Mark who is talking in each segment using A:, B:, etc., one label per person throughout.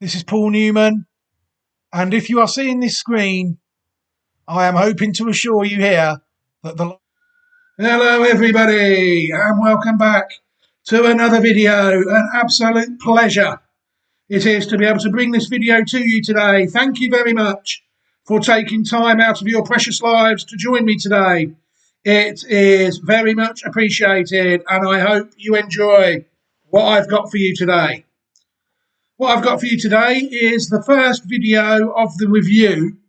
A: This is Paul Newman, and if you are seeing this screen, I am hoping to assure you here that the... Hello everybody, and welcome back to another video. An absolute pleasure it is to be able to bring this video to you today. Thank you very much for taking time out of your precious lives to join me today. It is very much appreciated, and I hope you enjoy what I've got for you today. What I've got for you today is the first video of the review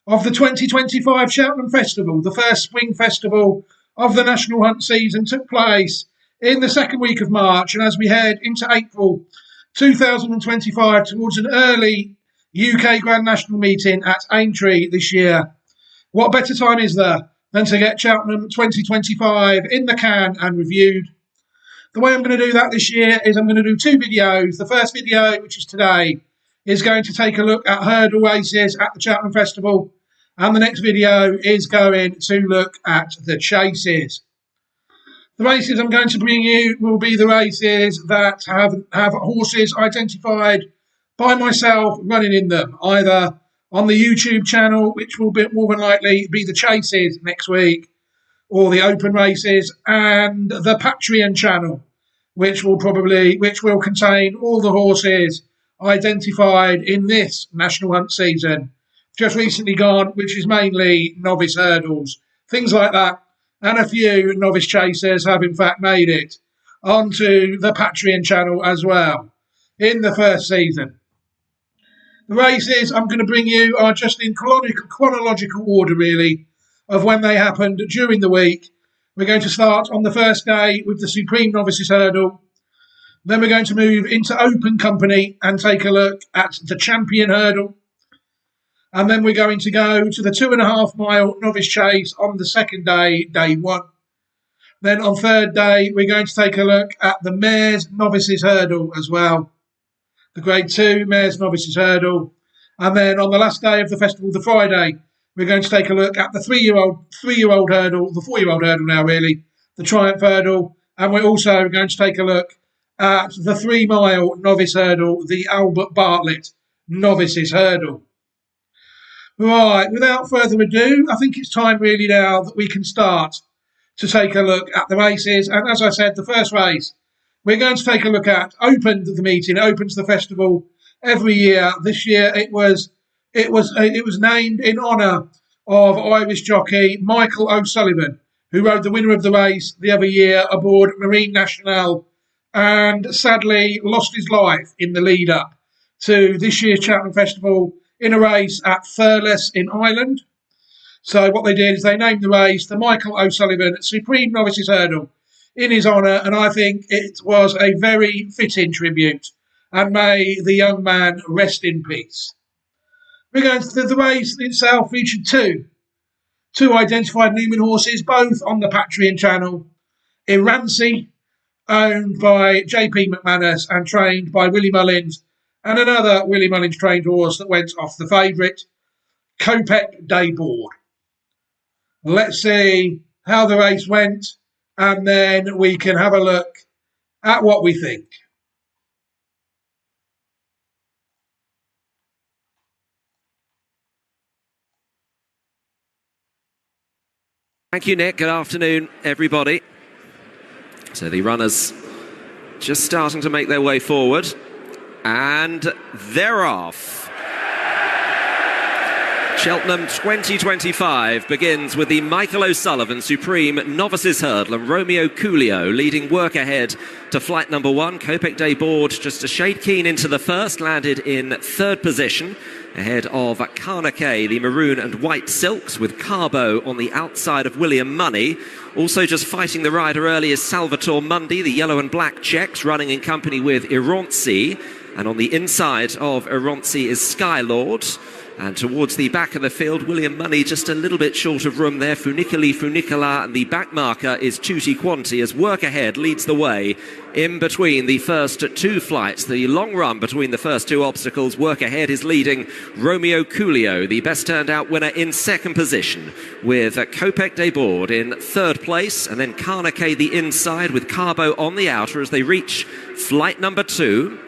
A: of the 2025 Cheltenham Festival. The first spring festival of the national hunt season took place in the second week of March, and as we head into April 2025 towards an early UK Grand National meeting at Aintree this year, what better time is there than to get Cheltenham 2025 in the can and reviewed? The way I'm going to do that this year is I'm going to do two videos. The first video, which is today, is going to take a look at hurdle races at the Cheltenham Festival. And the next video is going to look at the chases. The races I'm going to bring you will be the races that have horses identified by myself running in them, either on the YouTube channel, which will be more than likely be the chases next week, or the open races, and the Patreon channel, which will contain all the horses identified in this national hunt season just recently gone, which is mainly novice hurdles, things like that, and a few novice chasers have in fact made it onto the Patreon channel as well in the first season. The races I'm going to bring you are just in chronological order, really, of when they happened during the week. We're going to start on the first day with the Supreme Novices Hurdle. Then we're going to move into Open Company and take a look at the Champion Hurdle. And then we're going to go to the 2.5 mile novice chase on the second day, day one. Then on third day, we're going to take a look at the Mares Novices Hurdle as well. The Grade 2 Mares Novices Hurdle. And then on the last day of the festival, the Friday, we're going to take a look at the three-year-old hurdle, the 4-year-old hurdle now really, the Triumph Hurdle. And we're also going to take a look at the 3 mile novice hurdle, the Albert Bartlett Novices Hurdle. Right, without further ado, I think it's time really now that we can start to take a look at the races. And as I said, the first race we're going to take a look at opened the meeting, opens the festival every year. This year it was named in honour of Irish jockey Michael O'Sullivan, who rode the winner of the race the other year aboard Marine Nationale and sadly lost his life in the lead up to this year's Cheltenham Festival in a race at Thurles in Ireland. So what they did is they named the race the Michael O'Sullivan Supreme Novices Hurdle in his honour, and I think it was a very fitting tribute, and may the young man rest in peace. We're going to the race itself featured two identified Newman horses, both on the Patreon channel. Irancy, owned by JP McManus and trained by Willie Mullins, and another Willie Mullins trained horse that went off the favourite, Kopek Dayboard. Let's see how the race went, and then we can have a look at what we think.
B: Thank you, Nick. Good afternoon, everybody. So the runners just starting to make their way forward. And they're off. Cheltenham 2025 begins with the Michael O'Sullivan Supreme Novices Hurdle and Romeo Coolio leading work ahead to flight number 1. Kopek Dayboard just a shade keen into the first, landed in third position ahead of Carnaquet, the maroon and white silks, with Carbo on the outside of William Money. Also just fighting the rider early is Salvatore Mundi, the yellow and black checks, running in company with Irancy. And on the inside of Irancy is Skylord. And towards the back of the field, William Money just a little bit short of room there. Funicola, and the back marker is Tutti Quanti as work ahead leads the way in between the first two flights. The long run between the first two obstacles, work ahead is leading Romeo Coolio, the best turned out winner, in second position, with Kopek Dayboard in third place, and then Carnaquet the inside with Carbo on the outer as they reach flight number 2.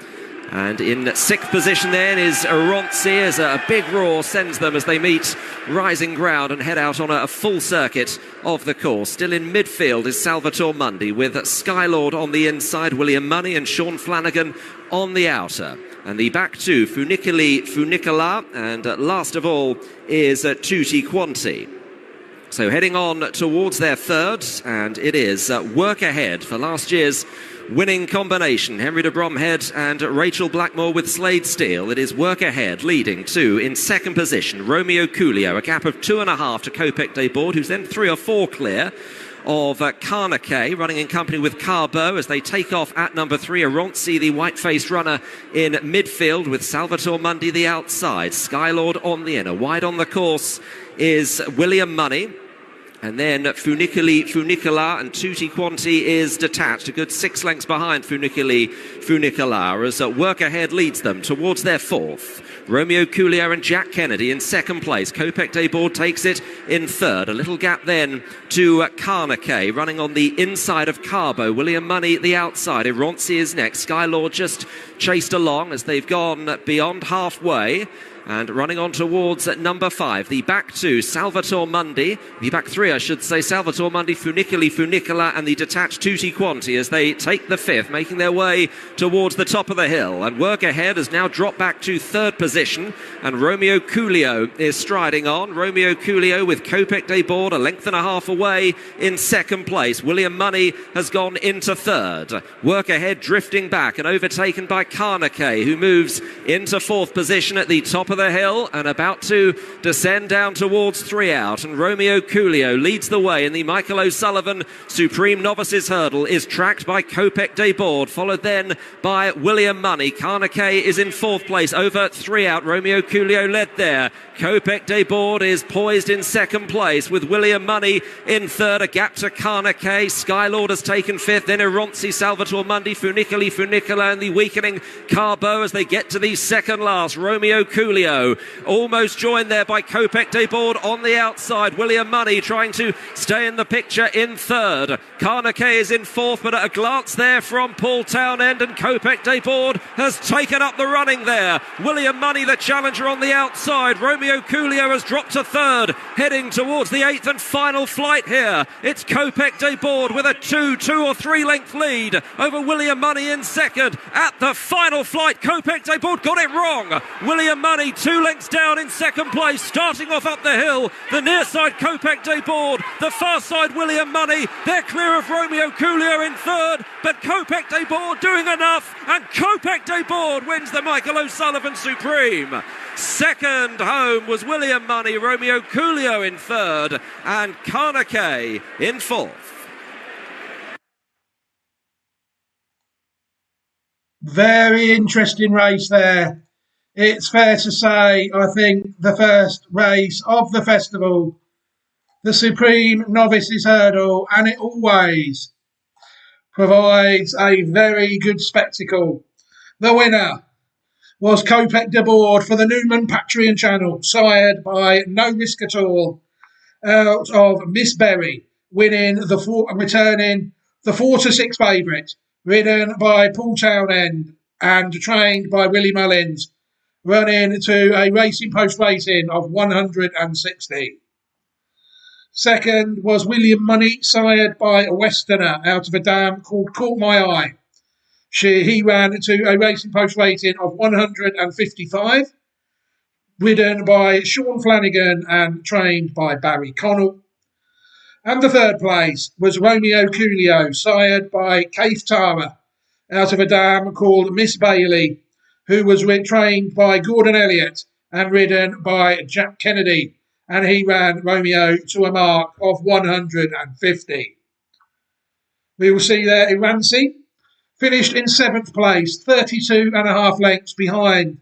B: And in sixth position then is Ronsi, as a big roar sends them as they meet rising ground and head out on a full circuit of the course. Still in midfield is Salvatore Mundi, with Skylord on the inside, William Money and Sean Flanagan on the outer. And the back two, Funicola, and last of all is Tutti Quanti. So heading on towards their third, and it is Work Ahead for last year's winning combination, Henry de Bromhead and Rachel Blackmore with Slade Steele. It is Work Ahead leading to, in second position, Romeo Coolio, a gap of 2.5 to Kopek de Board, who's then 3 or 4 clear of Carnaque, running in company with Carbo as they take off at number 3. Aronsi, the white-faced runner, in midfield with Salvatore Mundi the outside. Skylord on the inner. Wide on the course is William Money. And then Funicola and Tutti Quanti is detached, a good 6 lengths behind Funicola, as Work Ahead leads them towards their fourth. Romeo Coolio and Jack Kennedy in second place. Kopek de Board takes it in third. A little gap then to Carnaque, running on the inside of Carbo. William Money the outside. Ironsi is next. Skylord just chased along as they've gone beyond halfway. And running on towards number 5, the back two, Salvatore Mundi. The back three, I should say, Salvatore Mundi, Funicola, and the detached Tutti Quanti as they take the fifth, making their way towards the top of the hill. And Work Ahead has now dropped back to third position. And Romeo Coolio is striding on. Romeo Coolio with Kopek de Board 1.5 lengths away in second place. William Money has gone into third. Work Ahead drifting back and overtaken by Carnaque, who moves into fourth position at the top of the hill and about to descend down towards 3 out. And Romeo Coolio leads the way in the Michael O'Sullivan Supreme Novices Hurdle, is tracked by Kopek de Board, followed then by William Money. Carnaque is in fourth place over 3 out. Romeo Coolio led there. Kopek de Board is poised in second place with William Money in third, a gap to Carnaque. Skylord has taken fifth, then Ironsi, Salvatore Mundi, Funicola and the weakening Carbo as they get to the second last. Romeo Coolio almost joined there by Kopek de Board on the outside. William Money trying to stay in the picture in third. Carnaque is in fourth, but at a glance there from Paul Townend, and Kopek de Board has taken up the running there. William Money, the challenger, on the outside. Romeo Coolio has dropped to third, heading towards the 8th and final flight here. It's Kopek de Board with a 2 or 3 length lead over William Money in second. At the final flight, Kopek de Board got it wrong. William Money 2 lengths down in second place, starting off up the hill. The near side Kopek de Board, the far side William Money. They're clear of Romeo Coolio in third, but Kopek de Board doing enough, and Kopek de Board wins the Michael O'Sullivan Supreme. Second home was William Money, Romeo Coolio in third, and Carnaque in fourth.
A: Very interesting race there. It's fair to say, I think, the first race of the festival, the Supreme Novices Hurdle, and it always provides a very good spectacle. The winner was Kopek de Board for the Newman Patreon channel, sired by No Risk At All, out of Miss Berry, returning the 4 to 6 favourite, ridden by Paul Townend and trained by Willie Mullins, running to a racing post rating of 160. Second was William Money, sired by a Westerner out of a dam called Caught My Eye. He ran to a racing post rating of 155, ridden by Sean Flanagan and trained by Barry Connell. And the third place was Romeo Coolio, sired by Keith Tara, out of a dam called Miss Bailey, who was trained by Gordon Elliott and ridden by Jack Kennedy, and he ran Romeo to a mark of 150. We will see there Iransi finished in 7th place, 32.5 lengths behind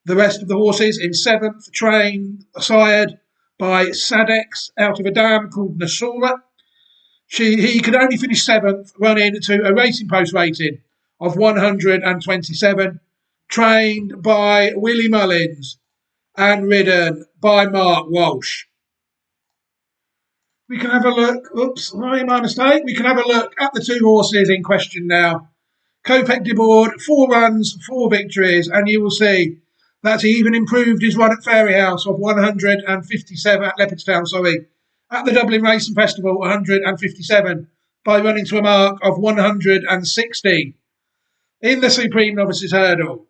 A: the rest of the horses. In 7th, trained, sired by Sadex out of a dam called Nasura. He could only finish 7th, running to a racing post rating of 127, trained by Willie Mullins and ridden by Mark Walsh. We can have a look. Oops, my mistake. We can have a look at the 2 horses in question now. Kopek de Board, 4 runs, 4 victories, and you will see that he even improved his run at Fairyhouse of 157 at Leopardstown, at the Dublin Racing Festival, 157, by running to a mark of 160. In the Supreme Novices Hurdle,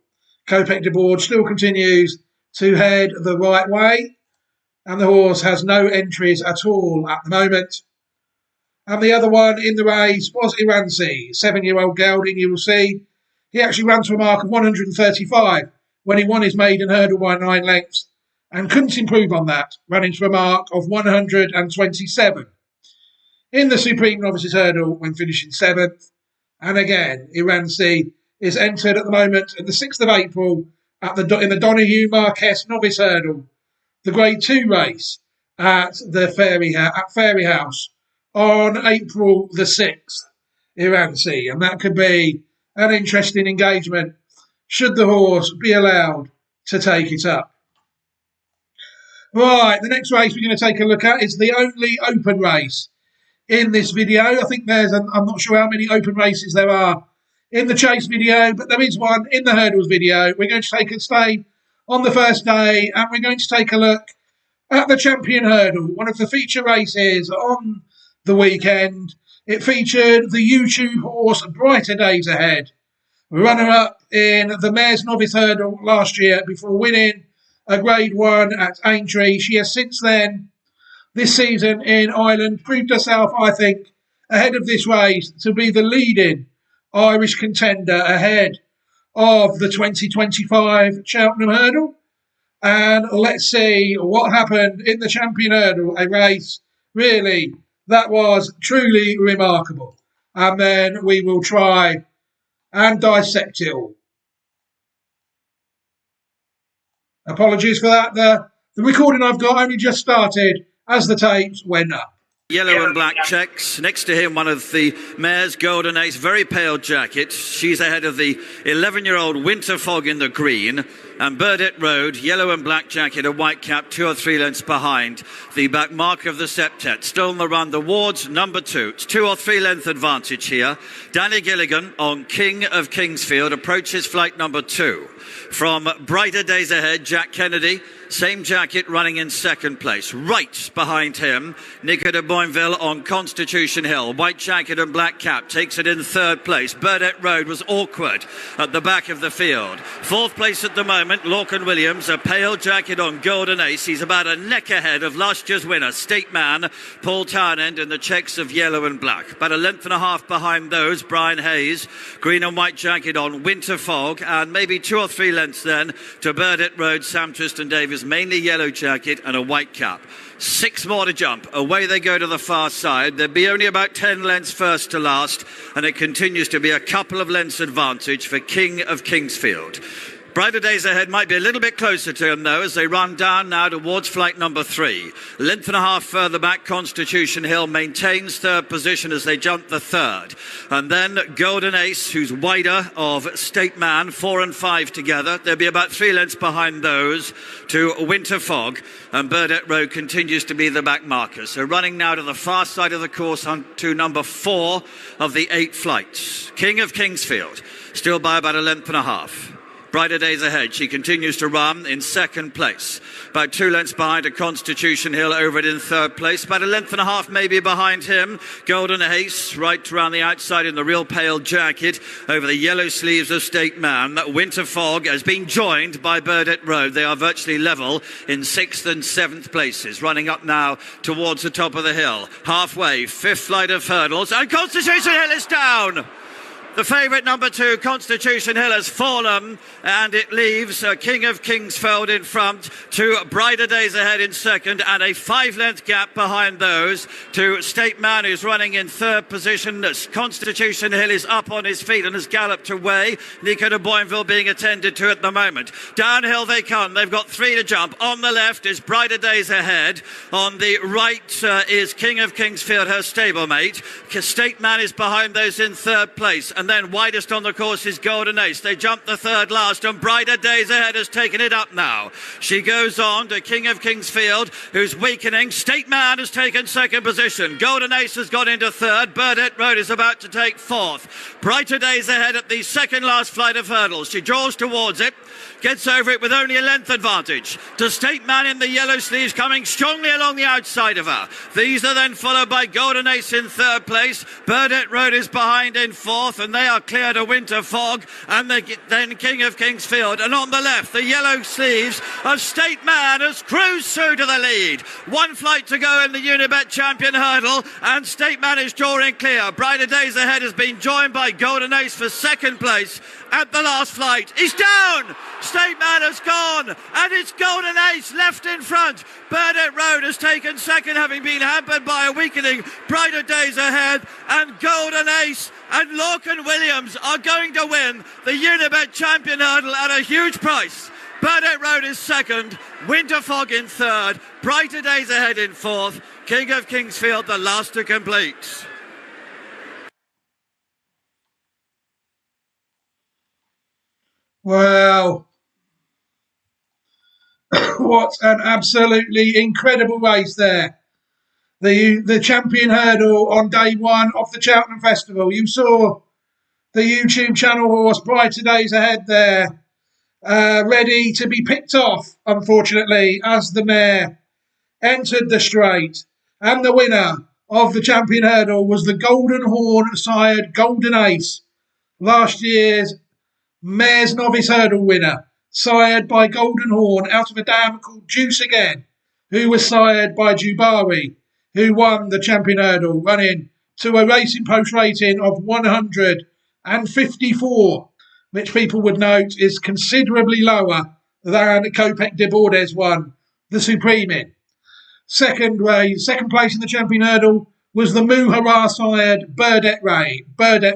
A: Kopek de Board still continues to head the right way, and the horse has no entries at all at the moment. And the other one in the race was Iransi, 7-year-old gelding, you will see. He actually ran to a mark of 135 when he won his maiden hurdle by 9 lengths and couldn't improve on that, running to a mark of 127. In the Supreme Novices Hurdle when finishing 7th. And again, Iransi is entered at the moment at the 6th of April in the Donahue Marquess Novice Hurdle, the Grade 2 race at Fairyhouse on April the 6th, Iransi. And that could be an interesting engagement should the horse be allowed to take it up. Right, the next race we're going to take a look at is the only open race in this video. I think I'm not sure how many open races there are in the chase video, but there is one in the hurdles video. We're going to take a stay on the first day, and we're going to take a look at the Champion Hurdle, one of the feature races on the weekend. It featured the YouTube horse Brighter Days Ahead, runner-up in the Mares Novice Hurdle last year before winning a Grade 1 at Aintree. She has since then, this season in Ireland, proved herself, I think, ahead of this race to be the leading Irish contender ahead of the 2025 Cheltenham Hurdle. And let's see what happened in the Champion Hurdle, a race really that was truly remarkable. And then we will try and dissect it all. Apologies for that. The recording I've got only just started as the tapes went up.
C: Yellow and black checks. Next to him, one of the mares, Golden Ace, very pale jacket. She's ahead of the 11-year-old Winter Fog in the green. And Burdett Road, yellow and black jacket, a white cap, 2 or 3 lengths behind the back mark of the septet. Still on the run, the Wards, number 2. It's 2 or 3 length advantage here. Danny Gilligan on King of Kingsfield approaches flight number 2. From Brighter Days Ahead, Jack Kennedy, same jacket, running in 2nd place. Right behind him, Nico de Boinville on Constitution Hill. White jacket and black cap takes it in 3rd place. Burdett Road was awkward at the back of the field. 4th place at the moment, Lorcan Williams, a pale jacket on Golden Ace. He's about a neck ahead of last year's winner, State Man, Paul Townend, in the checks of yellow and black. About a length and a half behind those, Brian Hayes, green and white jacket on Winter Fog, and maybe 2 or 3 lengths then to Burdett Road, Sam Tristan Davies, mainly yellow jacket and a white cap. 6 more to jump. Away they go to the far side. There'll be only about 10 lengths first to last, and it continues to be a couple of lengths advantage for King of Kingsfield. Brighter Days Ahead might be a little bit closer to him, though, as they run down now towards flight number 3. Length and a half further back, Constitution Hill maintains 3rd position as they jump the 3rd. And then Golden Ace, who's wider of State Man, 4 and 5 together. There'll be about 3 lengths behind those to Winter Fog. And Burdett Road continues to be the back marker. So running now to the far side of the course on to number 4 of the 8 flights. King of Kingsfield, still by about a length and a half. Brighter Days Ahead, she continues to run in 2nd place. About 2 lengths behind a Constitution Hill, over it in 3rd place. About a length and a half maybe behind him. Golden Ace, right around the outside in the real pale jacket, over the yellow sleeves of State Man. Winter Fog has been joined by Burdett Road. They are virtually level in 6th and 7th places. Running up now towards the top of the hill. Halfway, 5th flight of hurdles, and Constitution Hill is down! The favourite, number 2, Constitution Hill, has fallen, and it leaves King of Kingsfield in front, to Brighter Days Ahead in 2nd, and a 5-length gap behind those to State Man, who's running in 3rd position. Constitution Hill is up on his feet and has galloped away. Nico de Boinville being attended to at the moment. Downhill they come. They've got 3 to jump. On the left is Brighter Days Ahead. On the right is King of Kingsfield, her stablemate. State Man is behind those in 3rd place. And And then widest on the course is Golden Ace. They jump the third last, and Brighter Days Ahead has taken it up now. She goes on to King of Kingsfield, who's weakening. State Man has taken second position. Golden Ace has got into third. Burdett Road is about to take fourth. Brighter Days Ahead at the second last flight of hurdles. She draws towards it, gets over it with only a length advantage to State Man in the yellow sleeves, coming strongly along the outside of her. These are then followed by Golden Ace in third place. Burdett Road is behind in fourth, and they are clear to Winter Fog, and then King of Kingsfield. And on the left, the yellow sleeves of State Man has cruised through to the lead. One flight to go in the Unibet Champion Hurdle, and State Man is drawing clear. Brighter Days Ahead has been joined by Golden Ace for second place at the last flight. He's down! State Man has gone, and it's Golden Ace left in front. Burdett Road has taken second, having been hampered by a weakening Brighter Days Ahead, and Golden Ace and Lorcan Williams are going to win the Unibet Champion Hurdle at a huge price. Burdett Road is second, Winter Fog in third, Brighter Days Ahead in fourth, King of Kingsfield the last to complete.
A: Wow. What an absolutely incredible race there. The champion hurdle on day one of the Cheltenham Festival. You saw the YouTube channel horse Brighter Days Ahead there, ready to be picked off, unfortunately, as the mare entered the straight. And the winner of the champion hurdle was the Golden Horn sired Golden Ace, last year's Mare's Novice Hurdle winner, sired by Golden Horn out of a dam called Juice Again, who was sired by Jubari, who won the champion hurdle, running to a Racing Post rating of 154, which people would note is considerably lower than Copec de Bordes won the Supreme in. Second place in the champion hurdle was the Muhara sired Burdett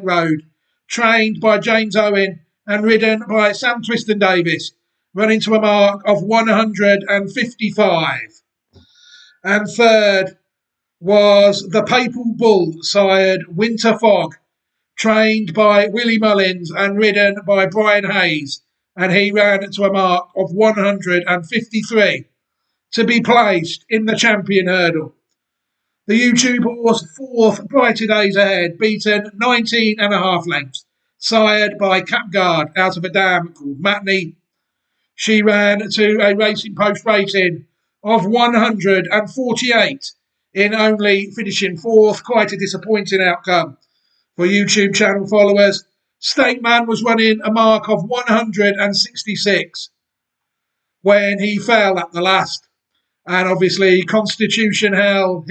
A: Road, trained by James Owen and ridden by Sam Twiston Davis, running to a mark of 155. And third was the Papal Bull sired Winter Fog, trained by Willie Mullins and ridden by Brian Hayes, and he ran to a mark of 153 to be placed in the champion hurdle. The YouTube horse fourth, Brighter Days Ahead, beaten 19.5 lengths, sired by Capguard out of a dam called Matney. She ran to a Racing Post rating of 148 in only finishing fourth. Quite a disappointing outcome for YouTube channel followers. State Man was running a mark of 166 when he fell at the last. And obviously Constitution Hill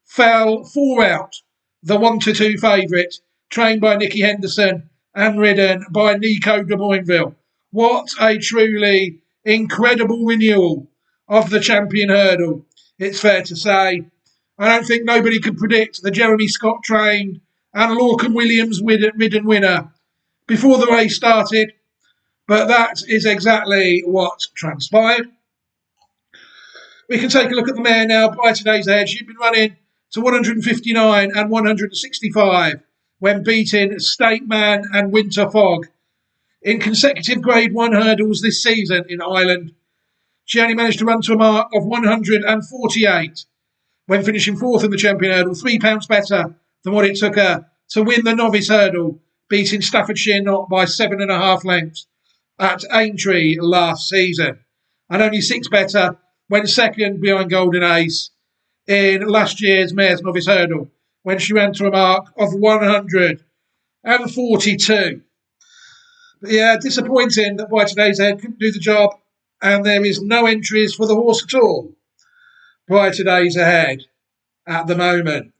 A: fell 4 out, the 1-2 favourite, trained by Nicky Henderson and ridden by Nico de Boinville. What a truly incredible renewal of the champion hurdle, it's fair to say. I don't think nobody could predict the Jeremy Scott trained and Lorcan Williams ridden winner before the race started, but that is exactly what transpired. We can take a look at the mare now, Brighter Days Ahead. She'd been running to 159 and 165 when beating State Man and Winter Fog in consecutive Grade 1 hurdles this season in Ireland. She only managed to run to a mark of 148 when finishing fourth in the champion hurdle, £3 better than what it took her to win the novice hurdle, beating Staffordshire Knot by 7.5 lengths at Aintree last season, and only 6 better when second behind Golden Ace in last year's Mare's Novice Hurdle, when she ran to a mark of 142. But yeah, disappointing that Brighter Days Ahead couldn't do the job, and there is no entries for the horse at all. Brighter Days Ahead at the moment.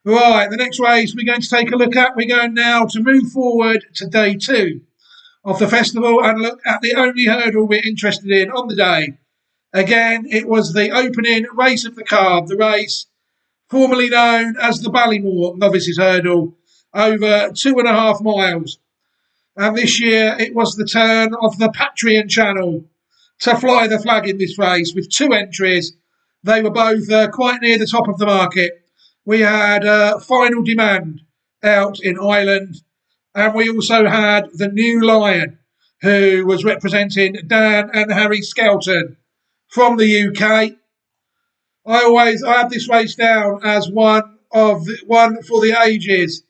A: Right, the next race we're going to take a look at, we're going now to move forward to day 2 of the festival and look at the only hurdle we're interested in on the day. Again, it was the opening race of the card, the race formerly known as the Ballymore Novices Hurdle, over 2.5 miles. And this year it was the turn of the Patreon channel to fly the flag in this race with 2 entries. They were both quite near the top of the market. We had Final Demand out in Ireland And we also had the New Lion, who was representing Dan and Harry Skelton from the UK. I have this race down as one for the ages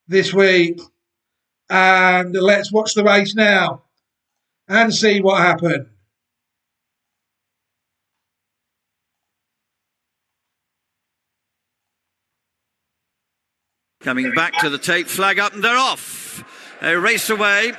A: this week. And let's watch the race now and see what happened.
C: Coming back to the tape, flag up, and they're off. They race away.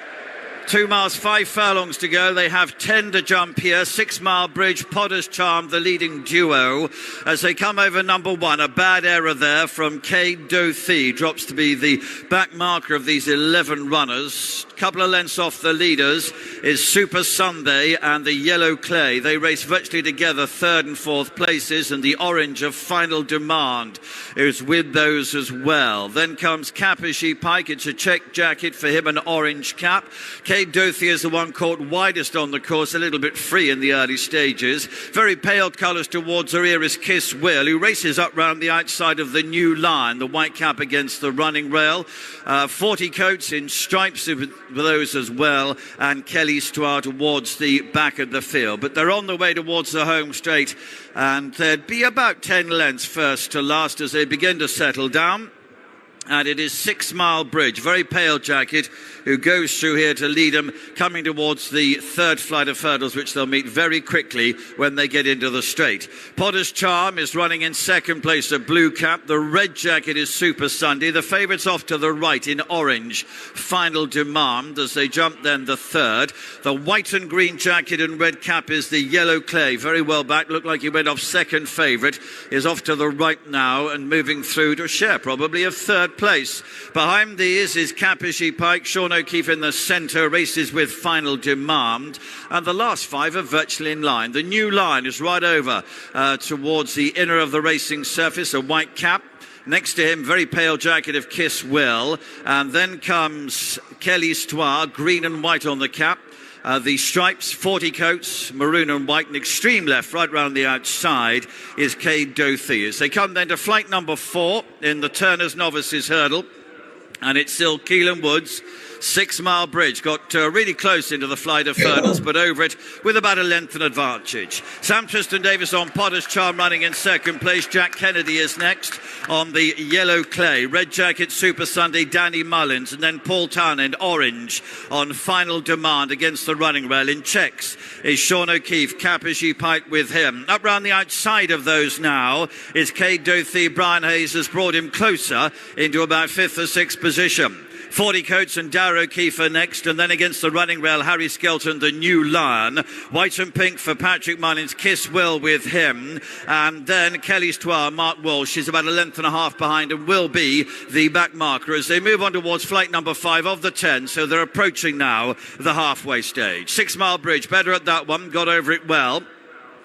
C: 2 miles, 5 furlongs to go. They have 10 to jump here. 6 Mile Bridge, Potter's Charm, the leading duo. As they come over number 1, a bad error there from Cade Dothie. Drops to be the back marker of these 11 runners. Couple of lengths off the leaders is Super Sunday and the Yellow Clay. They race virtually together, 3rd and 4th places, and the orange of Final Demand is with those as well. Then comes Capishy Pike. It's a check jacket for him, an orange cap. Cade Dothie is the one caught widest on the course, a little bit free in the early stages. Very pale colours towards her ear is Kiss Will, who races up round the outside of the New Lion, the white cap against the running rail. 40 coats in stripes with those as well, and Kelly Stoire towards the back of the field. But they're on the way towards the home straight, and there'd be about 10 lengths first to last as they begin to settle down. And it is 6 Mile Bridge, very pale jacket, who goes through here to lead them, coming towards the 3rd flight of hurdles, which they'll meet very quickly when they get into the straight. Potter's Charm is running in 2nd place, a blue cap. The red jacket is Super Sunday. The favourites off to the right in orange, Final Demand, as they jump then the 3rd. The white and green jacket and red cap is the Yellow Clay, very well back. Looked like he went off 2nd favourite. Is off to the right now and moving through to share probably a 3rd place. Behind these is Capishy Pike, Sean O'Keefe in the centre, races with Final Demand, and the last 5 are virtually in line. The New Line is right over towards the inner of the racing surface, a white cap. Next to him, very pale jacket of Kiss Will, and then comes Kelly Stoire, green and white on the cap. The stripes, 40 coats, maroon and white, and extreme left, right round the outside, is Cade Dothie. As they come then to flight number 4 in the Turner's Novices Hurdle, and it's still Keelan Woods. 6 Mile Bridge got really close into the flight of hurdles, but over it with about a length and advantage. Sam Tristan Davis on Potter's Charm running in 2nd place. Jack Kennedy is next on the Yellow Clay. Red jacket Super Sunday, Danny Mullins, and then Paul Townend, orange on Final Demand against the running rail. In checks is Sean O'Keefe, Capishy Pike with him. Up round the outside of those now is Cade Dothie. Brian Hayes has brought him closer into about 5th or 6th position. 40 coats and Darrow O'Keefe next, and then against the running rail, Harry Skelton, the New Lion. White and pink for Patrick Mullins, Kiss Will with him, and then Kelly Stoire, Mark Walsh is about a length and a half behind and will be the back marker as they move on towards flight number 5 of the 10, so they're approaching now the halfway stage. 6 Mile Bridge, better at that one, got over it well.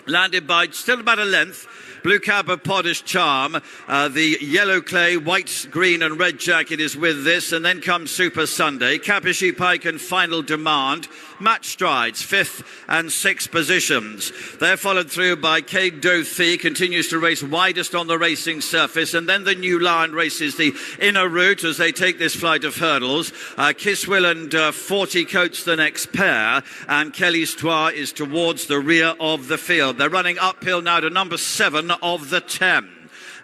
C: Landed by still about a length. Blue cap of Potter's Charm, the Yellow Clay, white, green and red jacket is with this, and then comes Super Sunday. Capishy Pike and Final Demand match strides, 5th and 6th positions. They're followed through by Cade Dothie, continues to race widest on the racing surface, and then the New Lion races the inner route as they take this flight of hurdles. Kiswill and 40 coats the next pair, and Kelly Stoire is towards the rear of the field. They're running uphill now to number 7 of the 10,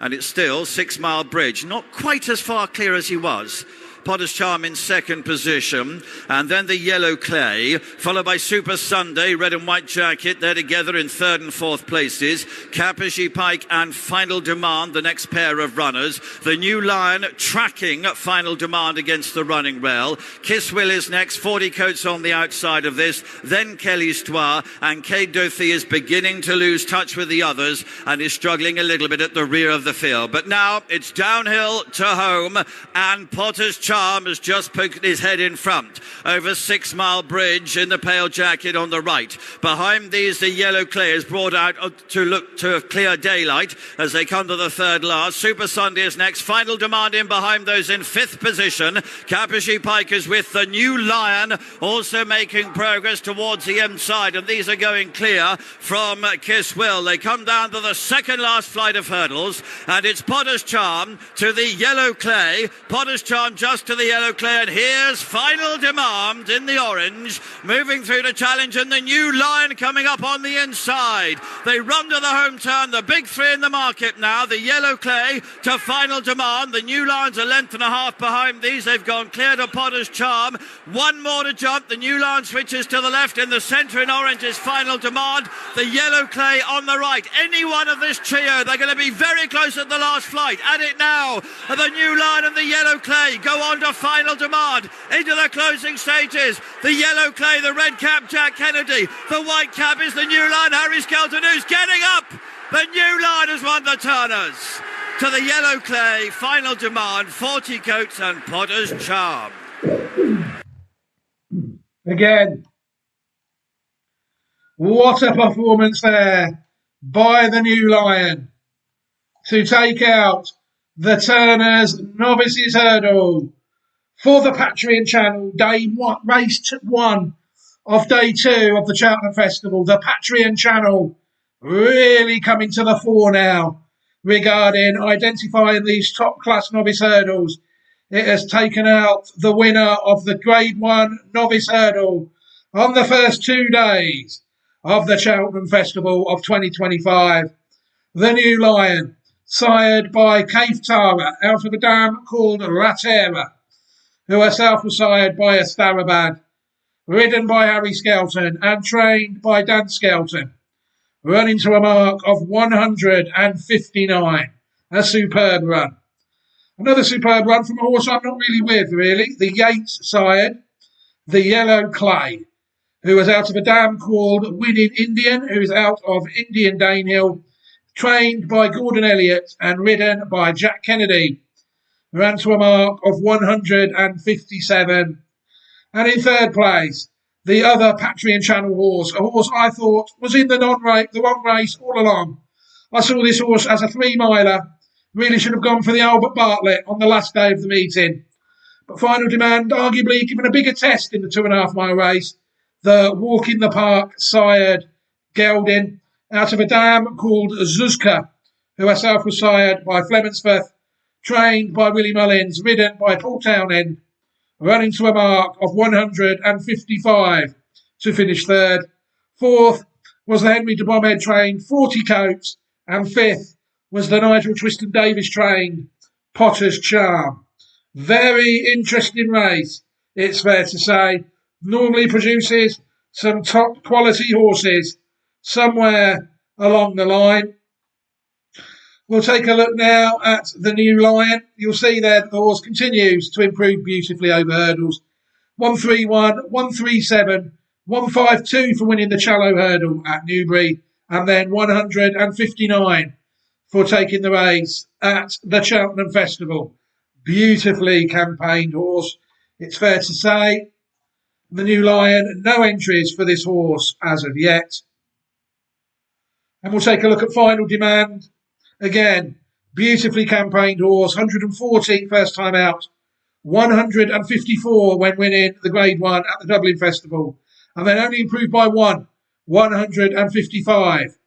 C: and it's still 6 Mile Bridge, not quite as far clear as he was. Potter's Charm in 2nd position, and then the Yellow Clay, followed by Super Sunday, red and white jacket. They're together in 3rd and 4th places. Capishy Pike and Final Demand, the next pair of runners. The New Lion tracking Final Demand against the running rail. Kiswill is next, 40 coats on the outside of this. Then Kelly Stoire, and Cade Dothie is beginning to lose touch with the others and is struggling a little bit at the rear of the field. But now it's downhill to home, and Potter's Charm has just poked his head in front over 6 Mile Bridge in the pale jacket on the right. Behind these, the Yellow Clay is brought out to look to a clear daylight as they come to the 3rd last. Super Sunday is next. Final Demand in behind those in 5th position. Capishy Pike is with the New Lion, also making progress towards the inside, and these are going clear from Kiswill. They come down to the 2nd last flight of hurdles, and it's Potter's Charm to the Yellow Clay. Potter's Charm just across to the yellow clay, and here's Final Demand in the orange, moving through to challenge, and the New Lion coming up on the inside. They run to the home turn, the big three in the market now, the yellow clay to Final Demand. The New Lion's a length and a half behind these. They've gone clear to Potter's Charm. One more to jump. The New Lion switches to the left. In the centre in orange is Final Demand. The yellow clay on the right. Any one of this trio, they're going to be very close at the last flight. At it now, the New Lion and the yellow clay go on to Final Demand into the closing stages. The yellow clay, the red cap, Jack Kennedy. The white cap is the New Lion, Harry Skelton, who's getting up. The New Lion has won the Turners. To the yellow clay, Final Demand, 40 Coats and Potter's Charm.
A: Again, what a performance there by the New Lion to take out the Turners Novices Hurdle for the Patreon channel, race 1 of day 2 of the Cheltenham Festival. The Patreon channel really coming to the fore now regarding identifying these top class novice hurdles. It has taken out the winner of the Grade 1 Novice Hurdle on the first 2 days of the Cheltenham Festival of 2025. The New Lion, sired by Cave Tara out of a dam called Ratera, who herself was sired by Astarabad, ridden by Harry Skelton and trained by Dan Skelton, running to a mark of 159. A superb run. Another superb run from a horse I'm not really with, really. The Yates sired, the Yellow Clay, who was out of a dam called Winning Indian, who is out of Indian Danehill, trained by Gordon Elliott and ridden by Jack Kennedy. Ran to a mark of 157. And in third place, the other Patreon channel horse, a horse I thought was in the wrong race all along. I saw this horse as a 3-miler. Really should have gone for the Albert Bartlett on the last day of the meeting. But Final Demand, arguably given a bigger test in the 2.5 mile race. The Walk in the Park sired gelding out of a dam called Zuzka, who herself was sired by Flemensforth, trained by Willie Mullins, ridden by Paul Townend, running to a mark of 155 to finish third. Fourth was the Henry de Bomhead trained 40 Coats, and fifth was the Nigel Twiston Davis trained Potter's Charm. Very interesting race, it's fair to say. Normally produces some top quality horses somewhere along the line. We'll take a look now at the New Lion. You'll see there that the horse continues to improve beautifully over hurdles. 131, 137, 152 for winning the Challow Hurdle at Newbury, and then 159 for taking the race at the Cheltenham Festival. Beautifully campaigned horse, it's fair to say. The New Lion, no entries for this horse as of yet. And we'll take a look at Final Demand. Again, beautifully campaigned horse, 140 first time out, 154 when winning the Grade 1 at the Dublin Festival, and then only improved by 155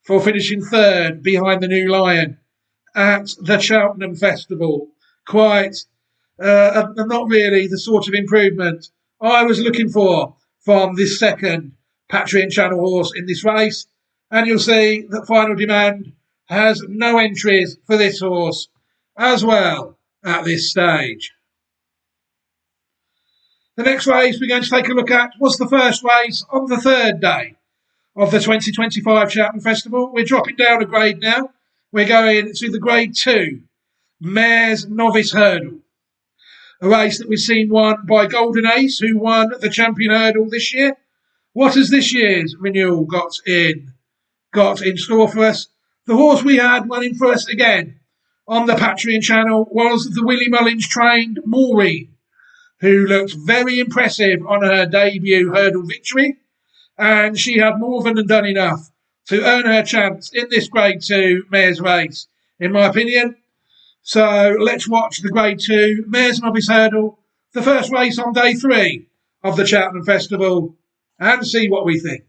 A: for finishing third behind the New Lion at the Cheltenham Festival. Quite not really the sort of improvement I was looking for from this second Patreon channel horse in this race. And you'll see that Final Demand has no entries for this horse as well at this stage. The next race we're going to take a look at was the first race on the third day of the 2025 Cheltenham Festival. We're dropping down a grade now. We're going to the Grade 2 Mares Novice Hurdle. A race that we've seen won by Golden Ace, who won the Champion Hurdle this year. What has this year's renewal got in store for us? The horse we had running for us again on the Patreon channel was the Willie Mullins trained Maureen, who looked very impressive on her debut hurdle victory, and she had more than done enough to earn her chance in this Grade 2 Mares race, in my opinion. So let's watch the Grade 2 Mares Novice Hurdle, the first race on day 3 of the Cheltenham Festival, and see what we think.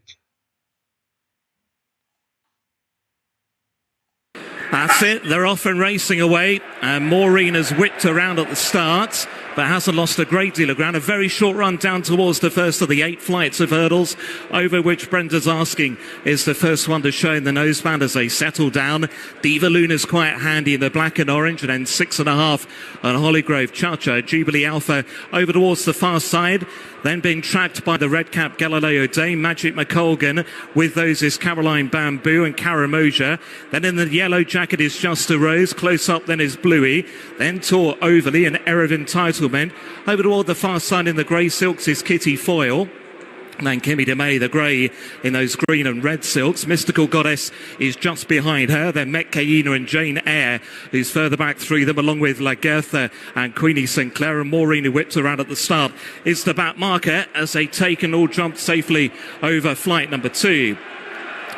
B: At
D: fit, they're off and racing away, and Maureen has whipped around at the start, but hasn't lost a great deal of ground. A very short run down towards the first of the 8 flights of hurdles, over which Brenda's Asking is the first one to show in the noseband as they settle down. Diva Luna's quite handy in the black and orange, and then 6.5 on Hollygrove Cha-Cha. Jubilee Alpha over towards the far side, then being tracked by the red cap Galileo Dame. Magic McColgan, with those is Caroline Bamboo and Karamoja. Then in the yellow jacket is Just a Rose, close up then is Bluey, then Tor Overly and Era of Entitlement. Over toward the far side in the grey silks is Kitty Foyle. And then Kimmy DeMay, the grey in those green and red silks. Mystical Goddess is just behind her. Then Metcaina and Jane Eyre, who's further back through them, along with Lagertha and Queenie Sinclair. And Maureen, who whipped around at the start, is the back marker as they take and all jump safely over flight number 2.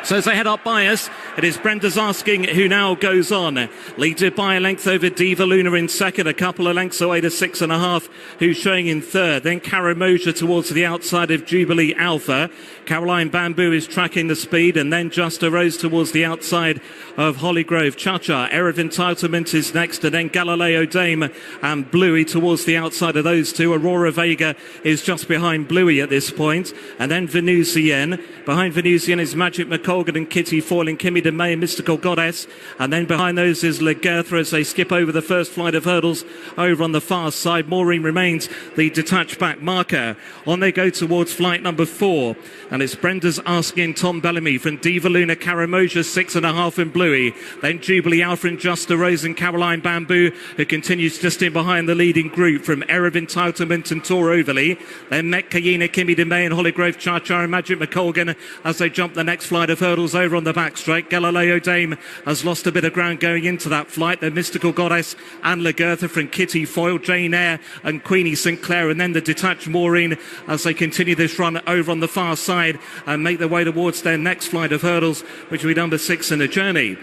D: So as they head up by us, it is Brenda's Asking who now goes on. Leads it by a length over Diva Luna in second, a couple of lengths away to 6.5, who's showing in third. Then Karamoja towards the outside of Jubilee Alpha. Caroline Bamboo is tracking the speed, and then Just a Rose towards the outside of Hollygrove Cha-Cha. Era of Entitlement is next, and then Galileo Dame and Bluey towards the outside of those two. Aurora Vega is just behind Bluey at this point, and then Venusian. Behind Venusian is Magic McColgan and Kitty Foyle and Kimmy DeMay and Mystical Goddess, and then behind those is Lagertha as they skip over the first flight of hurdles over on the far side. Maureen remains the detached back marker. On they go towards flight number 4, and it's Brenda's Asking Tom Bellamy from Diva Luna, Karamoja 6.5 and Bluey, then Jubilee Alpha and Just a Rose and Caroline Bamboo, who continues just in behind the leading group from Era of Entitlement and Tor Overly, then Metcaina, Kimmy DeMay and Hollygrove Cha-Cha and Magic McColgan as they jump the next flight of hurdles over on the back straight. Galileo Dame has lost a bit of ground going into that flight. The Mystical Goddess and Lagertha from Kitty Foyle, Jane Eyre and Queenie Sinclair, and then the detached Maureen as they continue this run over on the far side and make their way towards their next flight of hurdles, which will be number 6 in the journey.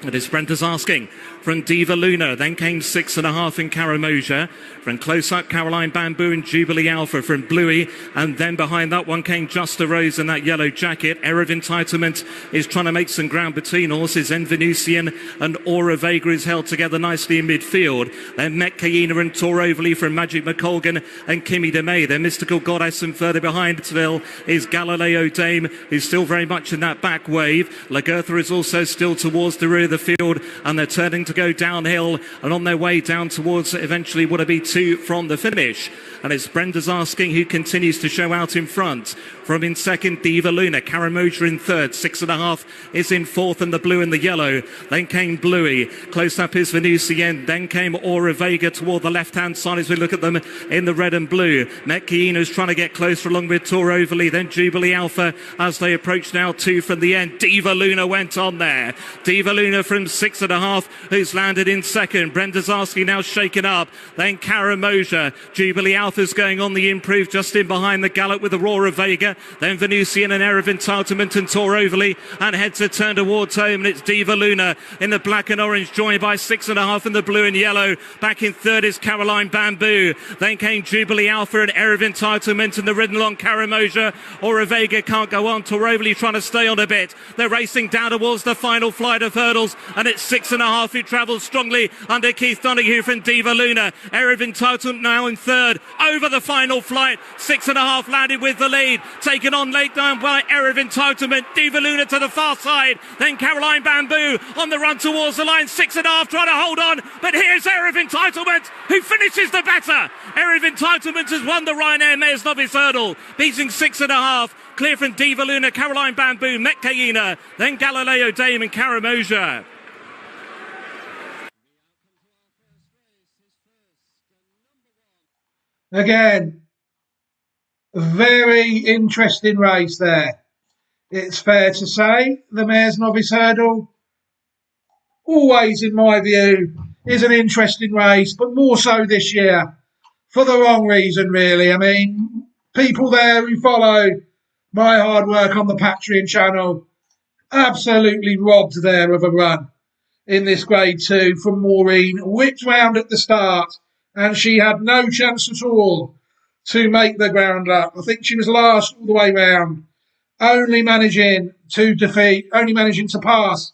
D: It is Brenda's Asking from Diva Luna, then came 6.5 in Karamoja. From close up, Caroline Bamboo and Jubilee Alpha from Bluey, and then behind that one came Just a Rose in that yellow jacket. Era of Entitlement is trying to make some ground between horses. Then Venusian and Aura Vega is held together nicely in midfield. Then Metcaina and Tor Overly from Magic McColgan and Kimmy DeMay. Then Mystical Goddess, and further behind still is Galileo Dame, who's still very much in that back wave. Lagertha is also still towards the rear of the field, and they're turning to go downhill and on their way down towards eventually would it be 2 from the finish. And it's Brenda's Asking who continues to show out in front. From in second, Diva Luna. Karamoja in third. 6.5 is in fourth, and the blue and the yellow. Then came Bluey. Close up is Venusian. Then came Aura Vega toward the left-hand side as we look at them in the red and blue. Metcaina's trying to get closer along with Tor Overly. Then Jubilee Alpha as they approach now 2 from the end. Diva Luna went on there. Diva Luna from 6.5, who's landed in second. Brenda's Asking now shaken up. Then Karamoja. Jubilee Alpha's going on the improve just in behind the gallop with Aurora Vega. Then Venusian and Era of Entitlement and Tor Overly, and heads a turn towards home, and it's Diva Luna in the black and orange, joined by 6.5 in the blue and yellow. Back in third is Caroline Bamboo. Then came Jubilee Alpha and Era of Entitlement, and the ridden along Karamoja. Aura Vega can't go on. Tor Overly trying to stay on a bit. They're racing down towards the final flight of hurdles, and it's 6.5 who travels strongly under Keith Donoghue from Diva Luna. Era of Entitlement now in third over the final flight. 6.5 landed with the lead, taken on late down by Era of Entitlement. Diva Luna to the far side, then Caroline Bamboo on the run towards the line. 6.5 trying to hold on, but here's Era of Entitlement who finishes the better. Era of Entitlement has won the Ryanair Mayor's Novice Hurdle, beating 6.5. Clear from Diva Luna, Caroline Bamboo, Metcaina, then Galileo Dame and Karamoja.
A: Again, very interesting race there. It's fair to say the Mayor's Novice Hurdle, always in my view, is an interesting race, but more so this year for the wrong reason, really. I mean, people there who follow my hard work on the Patreon channel absolutely robbed there of a run in this grade 2 from Maureen. Whipped round at the start, and she had no chance at all to make the ground up. I think she was last all the way round, only managing to pass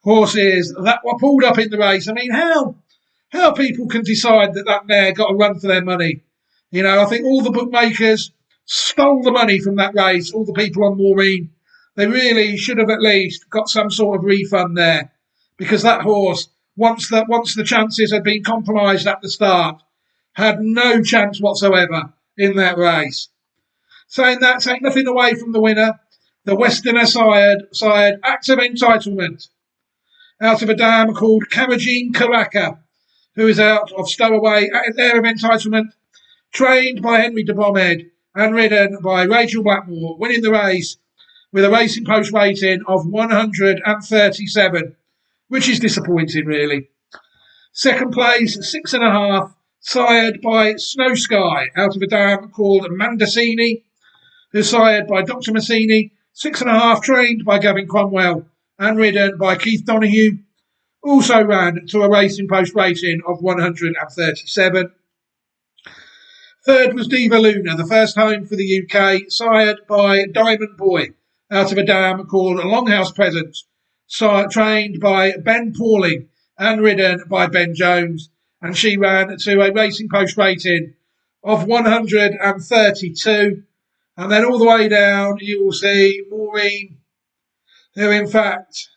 A: horses that were pulled up in the race. I mean, how people can decide that mare got a run for their money. You know, I think all the bookmakers stole the money from that race, all the people on Maureen. They really should have at least got some sort of refund there, because that horse, once the chances had been compromised at the start, had no chance whatsoever in that race. Saying that, take nothing away from the winner, the Westerner side Act of Entitlement, out of a dam called Caragine Karaka, who is out of Stowaway Air of Entitlement, trained by Henry de Bromhead and ridden by Rachel Blackmore, winning the race with a racing post rating of 137, which is disappointing, really. Second place, 6.5, sired by Snow Sky, out of a dam called Mandacini, who's sired by Dr. Massini, 6.5, trained by Gavin Cromwell and ridden by Keith Donoghue. Also ran to a racing post rating of 137. Third was Diva Luna, the first home for the UK, sired by Diamond Boy, out of a dam called Longhouse Presence, trained by Ben Pauling and ridden by Ben Jones. And she ran to a racing post rating of 132. And then all the way down, you will see Maureen, who in fact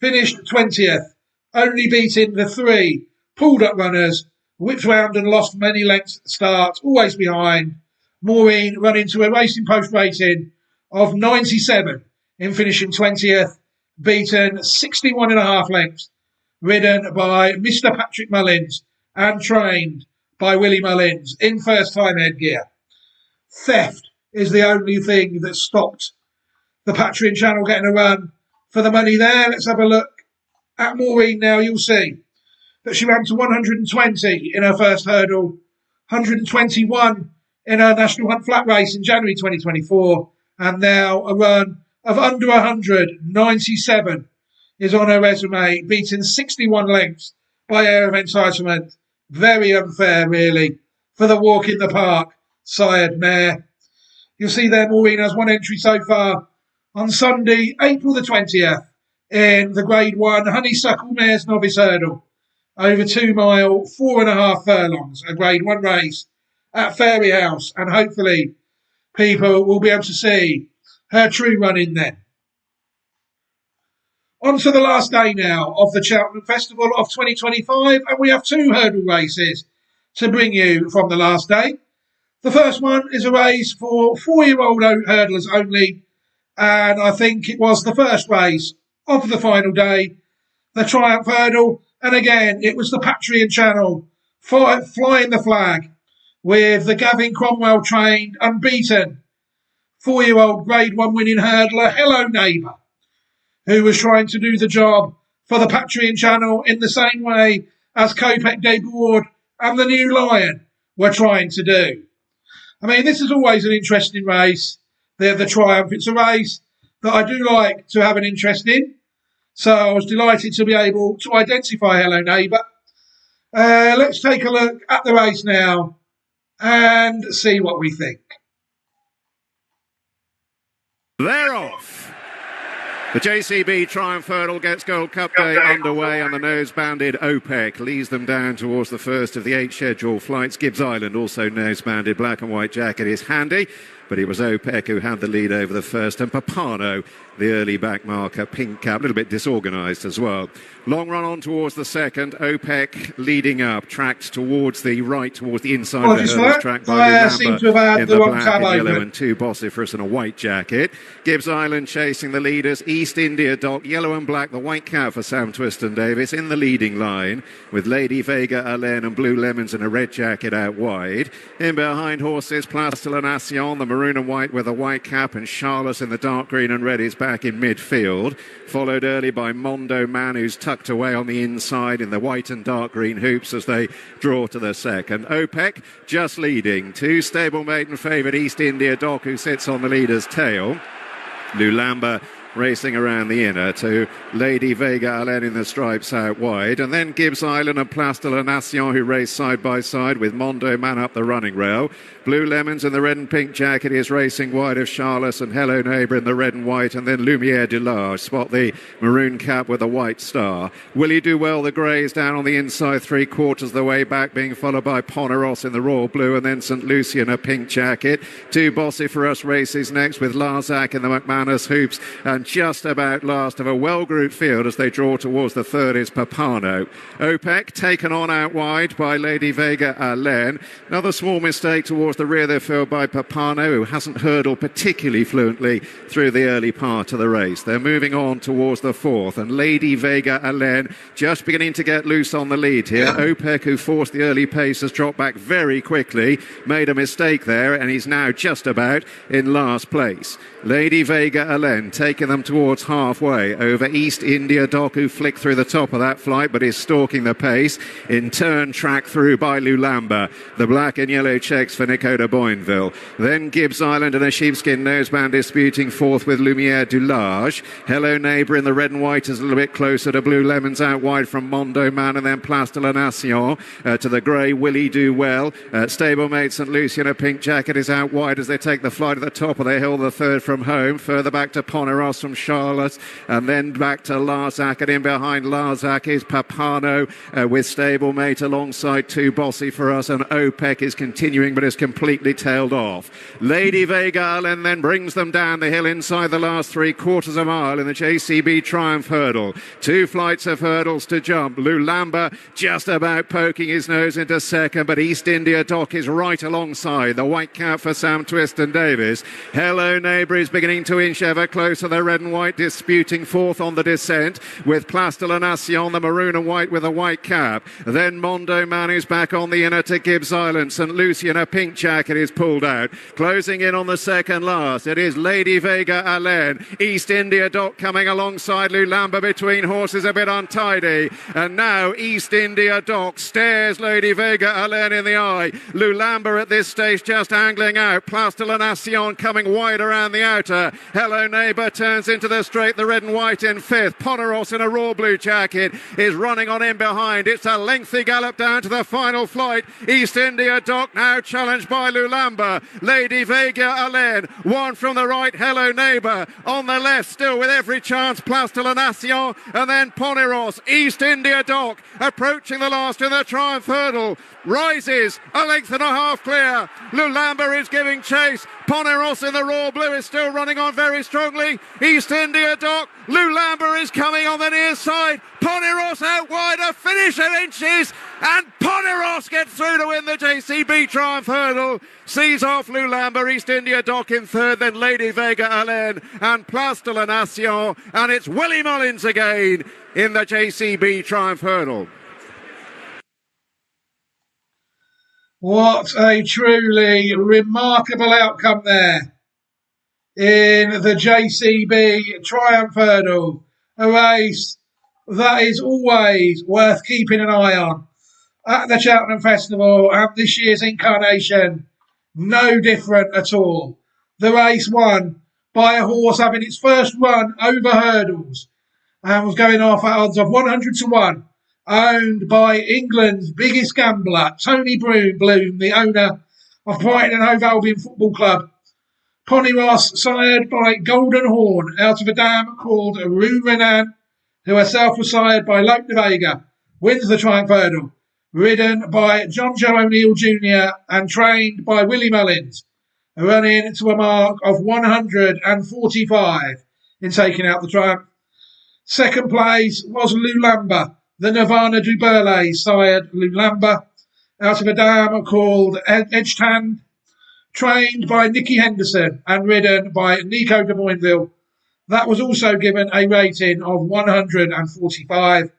A: finished 20th, only beating the 3 pulled-up runners, whipped round and lost many lengths at the start, always behind. Maureen running to a racing post rating of 97 in finishing 20th, beaten 61.5 lengths, ridden by Mr. Patrick Mullins and trained by Willie Mullins in first-time headgear. Theft is the only thing that stopped the Patreon channel getting a run for the money there. Let's have a look at Maureen now. You'll see that she ran to 120 in her first hurdle, 121 in her National Hunt Flat race in January 2024, and now a run of under 100, 97 is on her resume, beating 61 lengths by Air of Entitlement. Very unfair, really, for the walk in the park sired mare. You'll see there Maureen has one entry so far on Sunday, April the 20th, in the Grade 1 Honeysuckle Mares Novice Hurdle, over 2 mile, 4.5 furlongs, a Grade 1 race at Fairy House, and hopefully people will be able to see her true run in then. On to the last day now of the Cheltenham Festival of 2025, and we have 2 hurdle races to bring you from the last day. The first one is a race for 4-year-old hurdlers only, and I think it was the first race of the final day, the Triumph Hurdle, and again it was the Patreon channel flying the flag with the Gavin Cromwell trained, unbeaten 4-year-old Grade 1 winning hurdler Hello Neighbour, who was trying to do the job for the Patreon channel in the same way as Kopek de Board and the New Lion were trying to do. I mean, this is always an interesting race, the Triumph. It's a race that I do like to have an interest in. So I was delighted to be able to identify Hello Neighbour. Let's take a look at the race now and see what we think.
E: They're off. The JCB Triumph Hurdle gets Gold Cup Day underway, and the nose-banded OPEC leads them down towards the first of the 8 scheduled flights. Gibbs Island, also nose-banded, black and white jacket, is handy, but it was OPEC who had the lead over the first, and Papano, the early back marker, pink cap, a little bit disorganised as well. Long run on towards the second, OPEC leading up, tracked towards the right, towards the inside of the hurdles track by Lamba in the black and yellow and 2 Bosphorus in a white jacket. Gibbs Island chasing the leaders, East India Dock, yellow and black, the white cap for Sam Twiston Davis in the leading line, with Lady Vega Alain and Blue Lemons in a red jacket out wide. In behind horses, Place de la Nation, the maroon and white with a white cap, and Charlotte in the dark green and red is back in midfield, followed early by Mondo Man, who's tucked away on the inside in the white and dark green hoops as they draw to the second. OPEC just leading, 2 stablemate and favourite East India Dock, who sits on the leader's tail. Lulamba racing around the inner to Lady Vega Allen in the stripes out wide, and then Gibbs Island and Place de la Nation, who race side by side with Mondo Man up the running rail. Blue Lemons in the red and pink jacket is racing wide of Charles and Hello Neighbour in the red and white, and then Lumiere du Large spot the maroon cap with a white star. Willie Do Well, the greys down on the inside 3/4 of the way back, being followed by Poneros in the royal blue, and then St Lucie in a pink jacket. Two Bossy for Us races next with Larzac in the McManus hoops, and just about last of a well-grouped field as they draw towards the third is Papano. OPEC taken on out wide by Lady Vega Allen. Another small mistake towards the rear of their field by Papano, who hasn't hurdled particularly fluently through the early part of the race. They're moving on towards the fourth, and Lady Vega Allen just beginning to get loose on the lead here. OPEC, who forced the early pace, has dropped back very quickly, made a mistake there, and he's now just about in last place. Lady Vega Allen taking them towards halfway over East India Doc, who flicked through the top of that flight but is stalking the pace. In turn, tracked through by Lulamba, the black and yellow checks for Nico de Boinville. Then Gibbs Island and a sheepskin noseband disputing fourth with Lumiere du Large. Hello Neighbour in the red and white is a little bit closer to Blue Lemons out wide from Mondo Man, and then Place de la Nation to the grey Willie Do Well. Stablemate St Lucie in a pink jacket is out wide as they take the flight at the top of the hill, the third from home. Further back to Poneros from Charlotte, and then back to Larzac, and in behind Larzac is Papano with Stablemate alongside Two Bossy for Us, and OPEC is continuing but is completely tailed off. Lady Vega Allen then brings them down the hill inside the last 3/4 of a mile in the JCB Triumph Hurdle. Two flights of hurdles to jump. Lulamba just about poking his nose into second, but East India Doc is right alongside. The white cap for Sam Twiston Davis. Hello Neighbour is beginning to inch ever closer. The red and white disputing fourth on the descent, with Place de la Nation, the maroon and white with a white cap. Then Mondo Man is back on the inner to Gibbs Island. St Lucie in a pink jacket is pulled out. Closing in on the second last, it is Lady Vega Allen. East India Doc coming alongside Lulamba between horses, a bit untidy. And now East India Doc stares Lady Vega Allen in the eye. Lulamba at this stage just angling out. Place de la Nation coming wide around the outer. Hello Neighbour turns into the straight, the red and white in fifth. Poneros in a raw blue jacket is running on in behind. It's a lengthy gallop down to the final flight. East India Doc now challenged by Lulamba. Lady Vega Allen, one from the right, Hello Neighbour. On the left, still with every chance, Place de la Nation, and then Poneros. East India Doc approaching the last in the Triumph Hurdle. Rises a length and a half clear. Lulamba is giving chase. Poneros in the raw blue is still running on very strongly. East India Doc. Lulamba is coming on the near side. Poneros out wide, a finish of inches, and Poneros gets through to win the JCB Triumph Hurdle. Sees off Lulamba, East India Doc in third, then Lady Vega Allen and Place de la Nation, and it's Willie Mullins again in the JCB Triumph Hurdle.
A: What a truly remarkable outcome there in the JCB Triumph Hurdle. A race that is always worth keeping an eye on at the Cheltenham Festival, and this year's incarnation, no different at all. The race won by a horse having its first run over hurdles and was going off at odds of 100 to 1. Owned by England's biggest gambler, Tony Bloom, the owner of Brighton and Hove Albion Football Club. Poneros, sired by Golden Horn, out of a dam called Rue Renan, who herself was sired by Lope de Vega, wins the Triumph Hurdle. Ridden by John Joe O'Neill Jr. and trained by Willie Mullins, running to a mark of 145 in taking out the Triumph. Second place was Lulamba, the Nirvana du Burley sired Lulamba, out of a dam called Edgetand, trained by Nicky Henderson and ridden by Nico de Boinville. That was also given a rating of 145.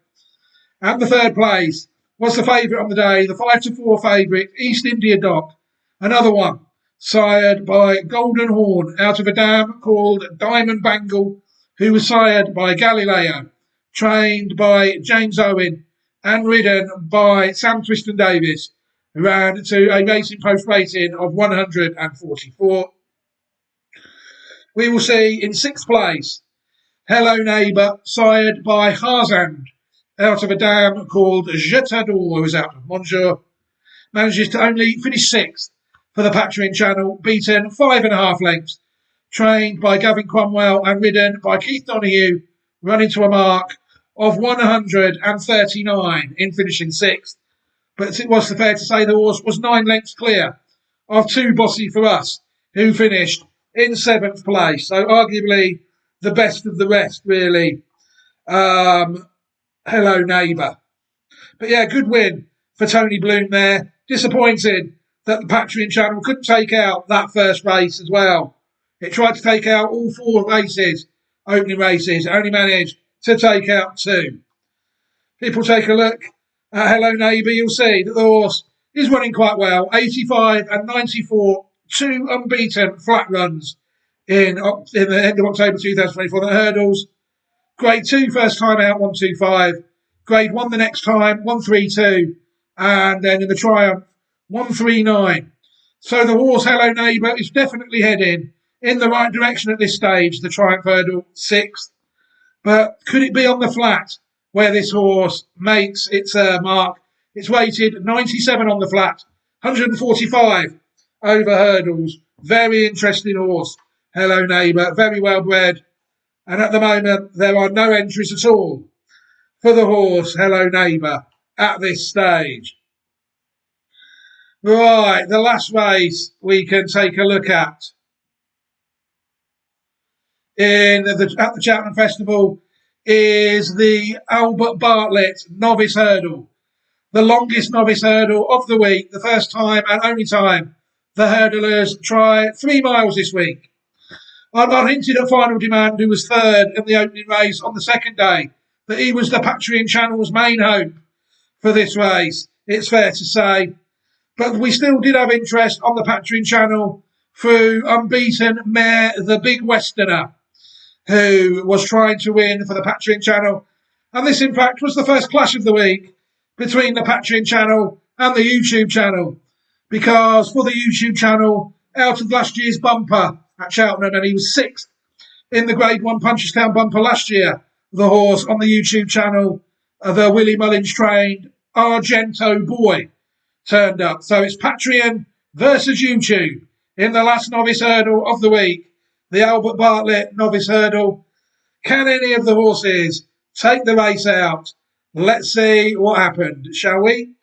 A: And the third place was the favourite on the day, the 5-4 favourite, East India Doc, another one, sired by Golden Horn, out of a dam called Diamond Bangle, who was sired by Galileo, trained by James Owen and ridden by Sam Twiston Davis, who ran to a racing post rating of 144. We will see in sixth place Hello Neighbour, sired by Harzand, out of a dam called Jetador, who is out of Monsieur, manages to only finish 6th for the Patreon Channel, beaten 5.5 lengths, trained by Gavin Cromwell and ridden by Keith Donoghue, running to a mark of 139 in finishing 6th. But it was fair to say the horse was 9 lengths clear of Too Bossy for Us, who finished in 7th place. So arguably the best of the rest, really. Hello Neighbour. But yeah, good win for Tony Bloom there. Disappointed that the Patreon Channel couldn't take out that first race as well. It tried to take out all 4 races, opening races. It only managed to take out 2. People take a look at Hello Neighbour, you'll see that the horse is running quite well. 85 and 94, 2 unbeaten flat runs in the end of October 2024. The hurdles, Grade 2 first time out, 125. Grade 1 the next time, 132. And then in the Triumph, 139. So the horse Hello Neighbour is definitely heading in the right direction at this stage. The Triumph hurdle, 6th. But could it be on the flat where this horse makes its mark? It's rated 97 on the flat, 145 over hurdles. Very interesting horse, Hello Neighbour, very well bred. And at the moment, there are no entries at all for the horse Hello Neighbour at this stage. Right, the last race we can take a look at at the Cheltenham Festival is the Albert Bartlett Novice Hurdle. The longest novice hurdle of the week, the first time and only time the hurdlers try 3 miles this week. I hinted at Final Demand, who was 3rd in the opening race on the second day, that he was the Patreon Channel's main hope for this race, it's fair to say. But we still did have interest on the Patreon Channel through unbeaten Mare the Big Westerner, who was trying to win for the Patreon Channel. And this, in fact, was the first clash of the week between the Patreon Channel and the YouTube channel. Because for the YouTube channel, out of last year's bumper at Cheltenham, and he was 6th in the Grade 1 Punchestown bumper last year, the horse on the YouTube channel, the Willie Mullins trained Argento Boy, turned up. So it's Patreon versus YouTube in the last novice hurdle of the week, the Albert Bartlett Novice Hurdle. Can any of the horses take the race out? Let's see what happened, shall we?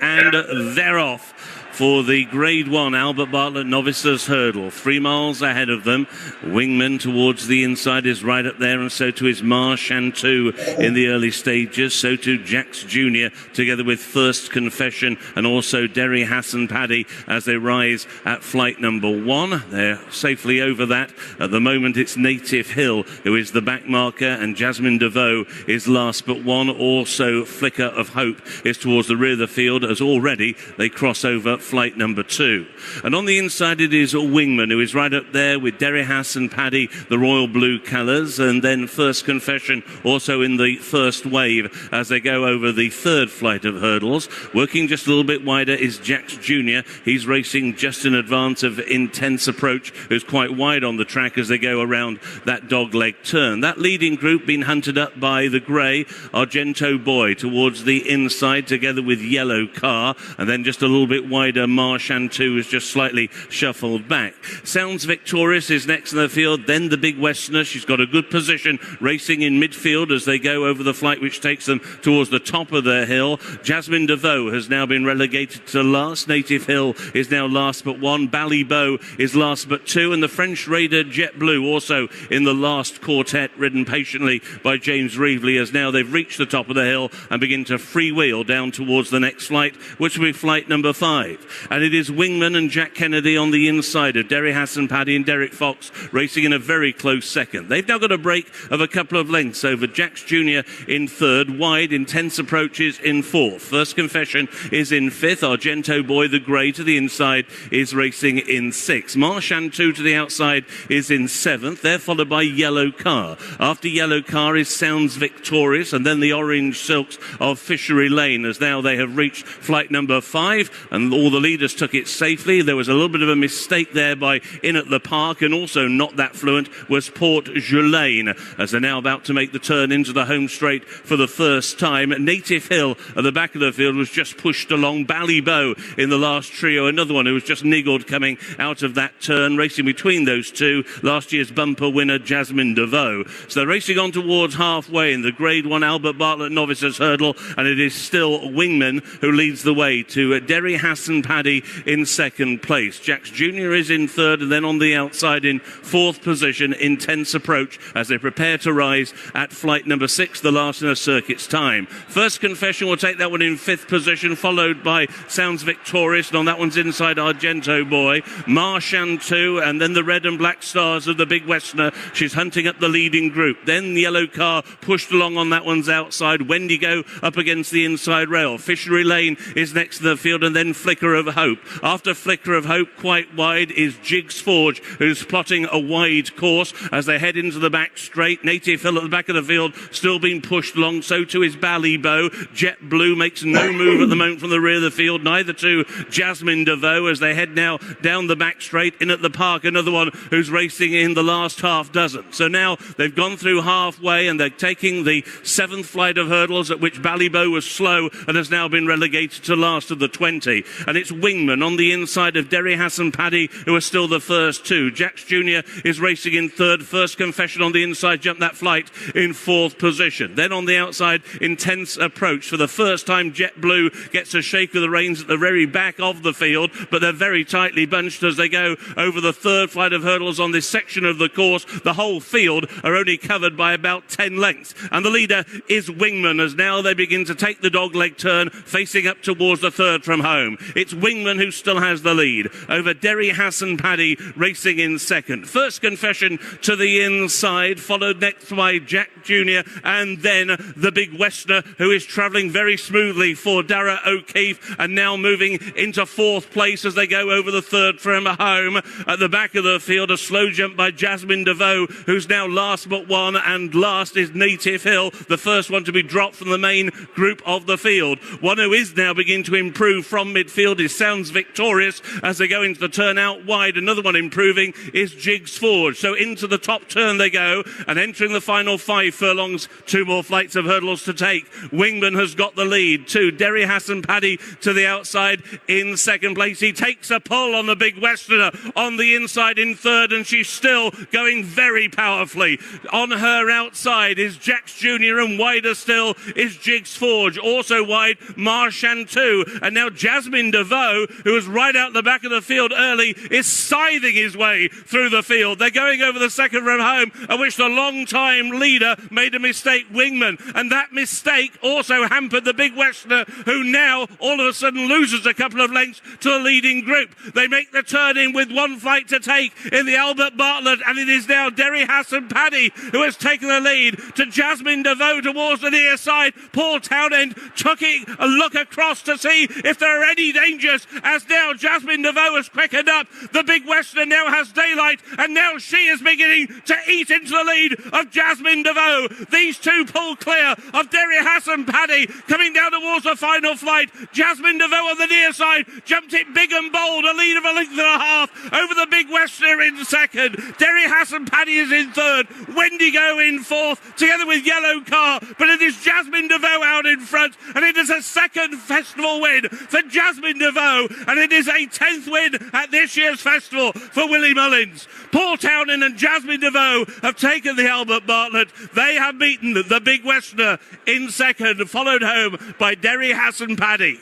F: And they're off for the Grade 1 Albert Bartlett Novices Hurdle. 3 miles ahead of them. Wingman towards the inside is right up there, and so too is Marchantou in the early stages. So too Jax Jr. together with First Confession, and also Derry Hassan Paddy as they rise at flight number 1. They're safely over that. At the moment it's Native Hill who is the back marker, and Jasmine DeVoe is last but 1. Also Flicker of Hope is towards the rear of the field, as already they cross over flight number 2. And on the inside it is Wingman, who is right up there with Derry Hassan Paddy, the royal blue colours, and then First Confession also in the first wave as they go over the 3rd flight of hurdles. Working just a little bit wider is Jax Jr. He's racing just in advance of Intense Approach, who's quite wide on the track as they go around that dogleg turn. That leading group being hunted up by the grey Argento Boy towards the inside together with Yellow Car, and then just a little bit wider Marchantou is just slightly shuffled back. Sounds Victorious is next in the field, then the Big Westerner. She's got a good position racing in midfield as they go over the flight, which takes them towards the top of the hill. Jasmine DeVoe has now been relegated to last. Native Hill is now last but 1. Ballybow is last but 2, and the French Raider Jet Blue also in the last quartet, ridden patiently by James Reevely, as now they've reached the top of the hill and begin to freewheel down towards the next flight, which will be flight number 5. And it is Wingman and Jack Kennedy on the inside of Derry Hassan Paddy and Derek Fox racing in a very close second. They've now got a break of a couple of lengths over Jax Jr. in 3rd, wide Intense Approaches in 4th. First Confession is in 5th. Argento Boy, the grey, to the inside is racing in 6th. Marchantou to the outside is in 7th. They're followed by Yellow Car. After Yellow Car is Sounds Victorious, and then the Orange Silks of Fishery Lane, as now they have reached flight number 5, and all the leaders took it safely. There was a little bit of a mistake there by In at the Park, and also not that fluent was Port Julane, as they're now about to make the turn into the home straight for the first time. Native Hill at the back of the field was just pushed along. Ballybow in the last trio, another one who was just niggled coming out of that turn. Racing between those two, last year's bumper winner Jasmine DeVoe. So they're racing on towards halfway in the Grade 1 Albert Bartlett Novices Hurdle, and it is still Wingman who leads the way to Derry Hassan Paddy in second place. Jax Jr. is in third, and then on the outside in fourth position, Intense Approach, as they prepare to rise at flight number 6, the last in a circuit's time. First Confession will take that one in fifth position, followed by Sounds Victorious, and on that one's inside Argento Boy. Marshan 2, and then the red and black stars of the Big Westerner. She's hunting up the leading group. Then the yellow car pushed along on that one's outside. Wendigo up against the inside rail. Fishery Lane is next to the field, and then Flicker of Hope. After Flicker of Hope, quite wide, is Jigs Forge, who's plotting a wide course as they head into the back straight. Native Hill at the back of the field still being pushed along, so too is Ballybow. Jet Blue makes no move at the moment from the rear of the field, neither to Jasmine DeVoe as they head now down the back straight. In at the Park, another one who's racing in the last half dozen. So now they've gone through halfway, and they're taking the seventh flight of hurdles, at which Ballybow was slow and has now been relegated to last of the 20. And it's Wingman on the inside of Derry Hassan Paddy, who are still the first two. Jax Jr. is racing in third. First Confession on the inside jumped that flight in fourth position. Then on the outside, Intense Approach. For the first time, Jet Blue gets a shake of the reins at the very back of the field, but they're very tightly bunched as they go over the third flight of hurdles on this section of the course. The whole field are only covered by about 10 lengths. And the leader is Wingman, as now they begin to take the dogleg turn, facing up towards the third from home. It's Wingman who still has the lead over Derry Hassan Paddy, racing in second. First Confession to the inside, followed next by Jack Jr. and then the Big Westerner, who is travelling very smoothly for Dara O'Keefe, and now moving into fourth place as they go over the third from home. At the back of the field, a slow jump by Jasmine DeVoe, who's now last but one, and last is Native Hill, the first one to be dropped from the main group of the field. One who is now beginning to improve from midfield is Sounds Victorious as they go into the turn out wide. Another one improving is Jigs Forge. So into the top turn they go, and entering the final 5 furlongs, 2 more flights of hurdles to take. Wingman has got the lead to Derry Hassan Paddy to the outside in second place. He takes a pull on the Big Westerner on the inside in third, and she's still going very powerfully. On her outside is Jax Jr., and wider still is Jigs Forge. Also wide, Marshan 2. And now Jasmine DeVoe, who was right out the back of the field early, is scything his way through the field. They're going over the second from home, at which the long-time leader made a mistake, Wingman. And that mistake also hampered the Big Westerner, who now all of a sudden loses a couple of lengths to the leading group. They make the turn in with 1 flight to take in the Albert Bartlett, and it is now Derry Hassan Paddy who has taken the lead to Jasmine DeVoe towards the near side. Paul Townend taking a look across to see if there are any dangers, as now Jasmine DeVoe has quickened up. The Big Westerner now has daylight, and now she is beginning to eat into the lead of Jasmine DeVoe. These two pull clear of Derry Hassan Paddy, coming down towards the final flight. Jasmine DeVoe on the near side jumped it big and bold, a lead of a length and a half over the Big Westerner in second. Derry Hassan Paddy is in third, Wendigo in fourth, together with Yellow Car, but it is Jasmine DeVoe out in front, and it is a second festival win for Jasmine DeVoe, and it is a 10th win at this year's festival for Willie Mullins. Paul Townend and Jasmine DeVoe have taken the Albert Bartlett. They have beaten the Big Westerner in second, followed home by Derry Hassan Paddy.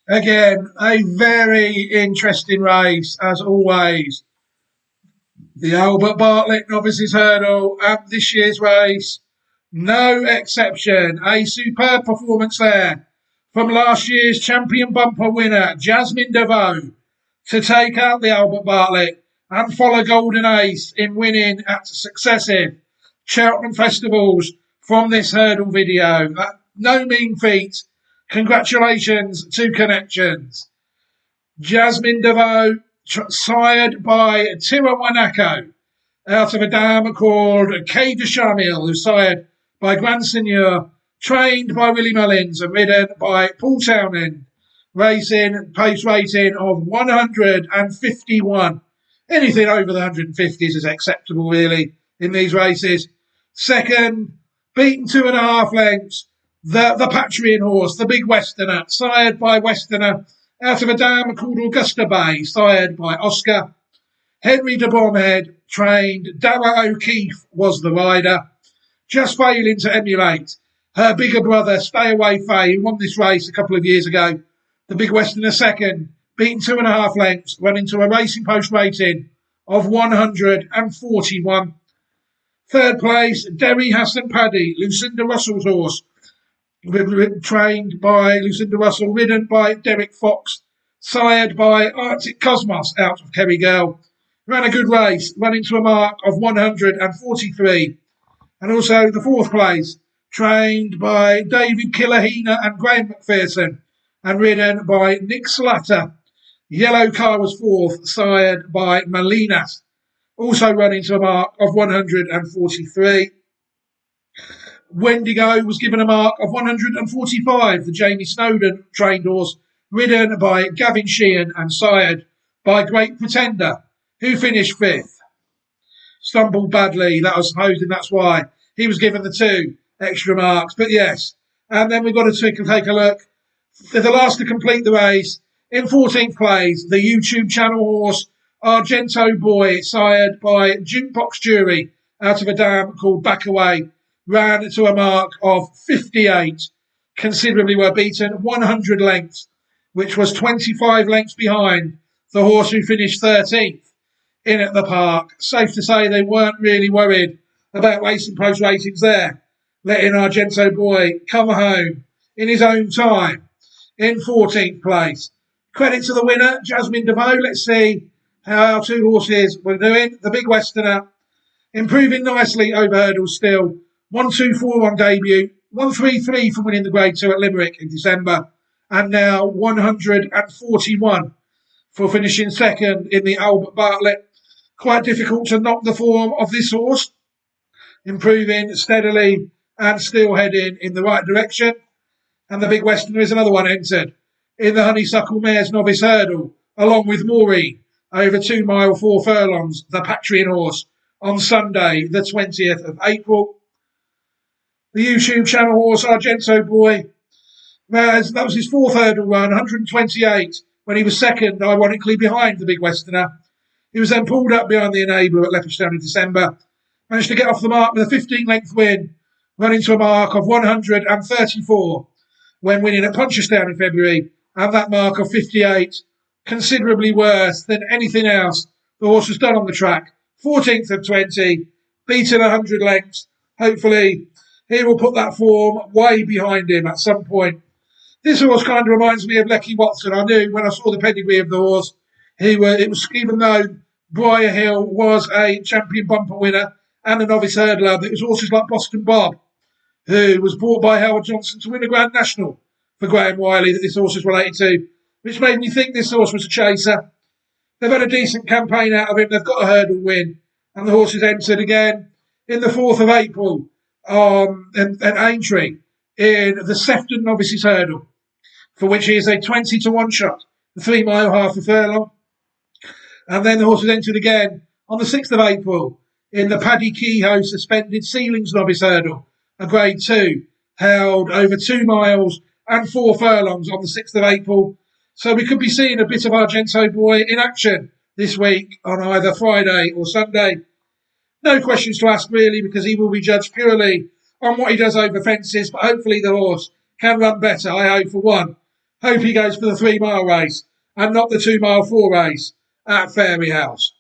A: Again, a very interesting race, as always. The Albert Bartlett Novices Hurdle at this year's race, no exception. A superb performance there from last year's champion bumper winner, Jasmine DeVoe, to take out the Albert Bartlett and follow Golden Ace in winning at successive Cheltenham Festivals from this hurdle video. No mean feat. Congratulations to Connections. Jasmine DeVoe, sired by Tira Wanako, out of a dam called Quai de Charmille, who's sired by Grand Seigneur trained by Willie Mullins and ridden by Paul Townend. Racing pace rating of 151. Anything over the 150s is acceptable, really, in these races. Second, beaten 2.5 lengths, the Patreon horse, the Big Westerner, sired by Westerner, out of a dam called Augusta Bay, sired by Oscar. Henry de Bromhead, trained. Dara O'Keefe was the rider, just failing to emulate her bigger brother, Stay Away Faye, who won this race a couple of years ago. The Big Westerner second, beaten 2.5 lengths, running to a racing post rating of 141. Third place, Derry Hassan Paddy, Lucinda Russell's horse, trained by Lucinda Russell, ridden by Derek Fox, sired by Arctic Cosmos out of Kerry Girl. Ran a good race, running to a mark of 143. And also the fourth place, trained by David Killahena and Graham McPherson, and ridden by Nick Slatter. Yellow Car was fourth, sired by Malinas, also running to a mark of 143. Wendigo was given a mark of 145, the Jamie Snowden trained horse, ridden by Gavin Sheehan and sired by Great Pretender, who finished fifth. Stumbled badly, that was supposing that's why he was given the 2 extra marks, but yes. And then we've got to take a look. They're the last to complete the race. In 14th place, the YouTube channel horse Argento Boy, sired by Jukebox Jury out of a dam called Backaway, ran to a mark of 58. Considerably were beaten, 100 lengths, which was 25 lengths behind the horse who finished 13th in at the park. Safe to say they weren't really worried about racing post ratings there, letting Argento Boy come home in his own time in 14th place. Credit to the winner, Jasmine DeVoe. Let's see how our 2 horses were doing. The Big Westerner improving nicely over hurdles still. 1-2-4 on debut, 1-3-3 from winning the Grade 2 at Limerick in December, and now 141 for finishing second in the Albert Bartlett. Quite difficult to knock the form of this horse, improving steadily and still heading in the right direction. And the Big Westerner is another one entered in the Honeysuckle Mares Novice Hurdle, along with Maureen, over 2 mile 4 furlongs, the Patreon horse, on Sunday, the 20th of April. The YouTube channel horse Argento Boy, that was his 4th hurdle run, 128, when he was second, ironically, behind the Big Westerner. He was then pulled up behind the Enabler at Leopardstown in December, managed to get off the mark with a 15-length win, running to a mark of 134 when winning at Punchestown in February, and that mark of 58, considerably worse than anything else the horse has done on the track. 14th of 20, beaten 100 lengths. Hopefully, he will put that form way behind him at some point. This horse kind of reminds me of Lecky Watson. I knew when I saw the pedigree of the horse, it was, even though Briar Hill was a champion bumper winner and a novice hurdler, that it was horses like Boston Bob, who was bought by Howard Johnson to win a Grand National for Graham Wiley, that this horse was related to, which made me think this horse was a chaser. They've had a decent campaign out of him. They've got a hurdle win, and the horse is entered again in the 4th of April at Aintree in the Sefton Novices Hurdle, for which he is a 20-1 shot, the 3 mile half a furlong. And then the horse is entered again on the 6th of April in the Paddy Kehoe Suspended Ceilings Novice Hurdle, a Grade 2, held over 2 miles and 4 furlongs on the 6th of April. So we could be seeing a bit of Argento Boy in action this week on either Friday or Sunday. No questions to ask, really, because he will be judged purely on what he does over fences, but hopefully the horse can run better. I hope, for one, hope he goes for the 3 mile race and not the 2 mile 4 race at Fairyhouse.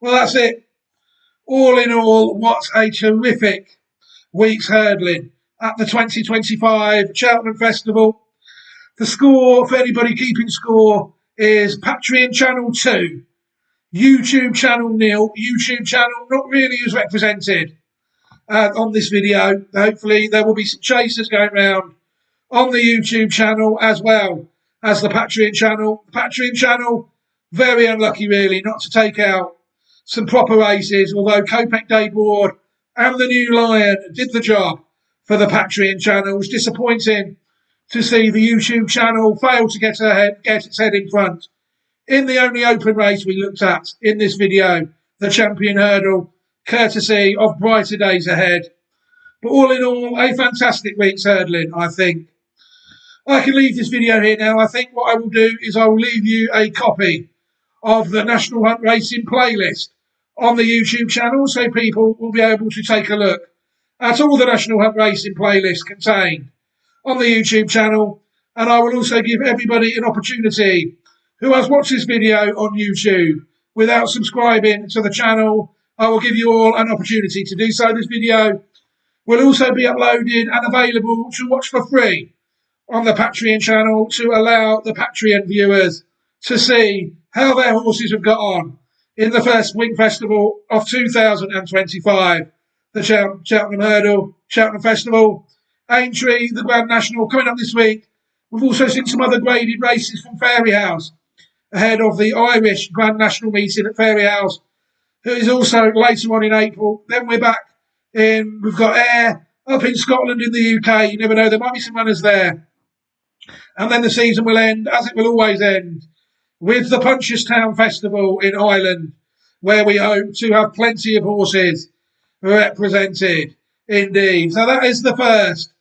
A: Well, that's it. All in all, what a terrific week's hurdling at the 2025 Cheltenham Festival. The score, for anybody keeping score, is Patreon Channel 2, YouTube Channel 0, YouTube Channel not really as represented on this video. Hopefully there will be some chasers going round on the YouTube channel as well as the Patreon Channel. The Patreon Channel, very unlucky really not to take out some proper races, although Kopek Day Board and the New Lion did the job for the Patreon channel. It's disappointing to see the YouTube channel fail to get its head in front in the only open race we looked at in this video, the Champion Hurdle, courtesy of Brighter Days Ahead. But all in all, a fantastic week's hurdling, I think. I can leave this video here now. I think what I will do is I will leave you a copy of the National Hunt Racing playlist on the YouTube channel, so people will be able to take a look at all the National Hunt Racing playlists contained on the YouTube channel. And I will also give everybody an opportunity who has watched this video on YouTube without subscribing to the channel. I will give you all an opportunity to do so. This video will also be uploaded and available to watch for free on the Patreon channel to allow the Patreon viewers to see how their horses have got on in the first Spring Festival of 2025. The Cheltenham Hurdle, Cheltenham Festival, Aintree, the Grand National coming up this week. We've also seen some other graded races from Fairyhouse ahead of the Irish Grand National meeting at Fairyhouse, who is also later on in April. Then we're back in, we've got Ayr up in Scotland in the UK. You never know, there might be some runners there. And then the season will end, as it will always end, with the Punchestown Festival in Ireland, where we hope to have plenty of horses represented indeed. So that is the first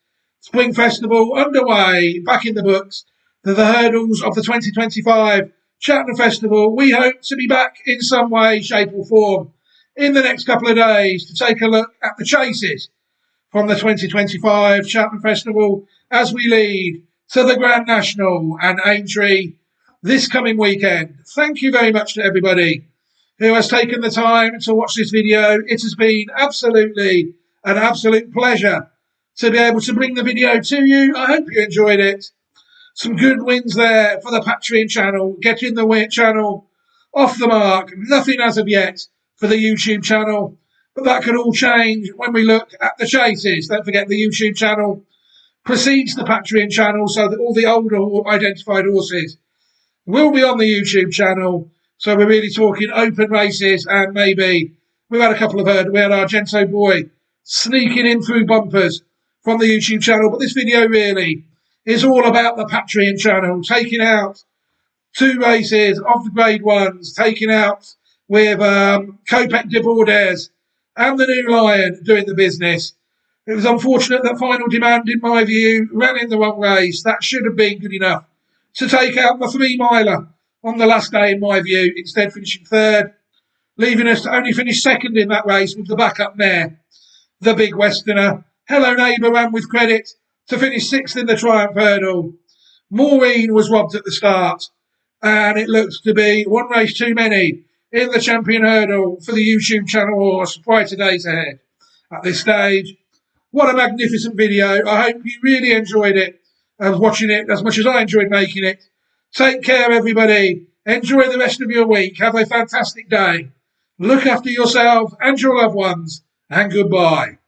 A: Spring Festival underway, back in the books. The hurdles of the 2025 Cheltenham Festival. We hope to be back in some way, shape or form in the next couple of days to take a look at the chases from the 2025 Cheltenham Festival as we lead to the Grand National and Aintree this coming weekend. Thank you very much to everybody who has taken the time to watch this video. It has been absolutely an absolute pleasure to be able to bring the video to you. I hope you enjoyed it. Some good wins there for the Patreon channel, getting the channel off the mark. Nothing as of yet for the YouTube channel, but that could all change when we look at the chases. Don't forget the YouTube channel precedes the Patreon channel, so that all the older identified horses will be on the YouTube channel. So we're really talking open races, and maybe we've had a couple of we had Argento Boy sneaking in through bumpers from the YouTube channel. But this video really is all about the Patreon channel, taking out two races of the grade ones, taking out with Kopek de Bordes and the New Lion doing the business. It was unfortunate that Final Demand, in my view, ran in the wrong race. That should have been good enough to take out the 3-miler on the last day, in my view, instead finishing third, leaving us to only finish second in that race with the backup mare, the Big Westerner. Hello Neighbour ran with credit to finish sixth in the Triumph Hurdle. Maureen was robbed at the start, and it looks to be one race too many in the Champion Hurdle for the YouTube channel horse. Brighter Days Ahead. At this stage, what a magnificent video. I hope you really enjoyed it, watching it as much as I enjoyed making it. Take care, everybody. Enjoy the rest of your week. Have a fantastic day. Look after yourself and your loved ones, and goodbye.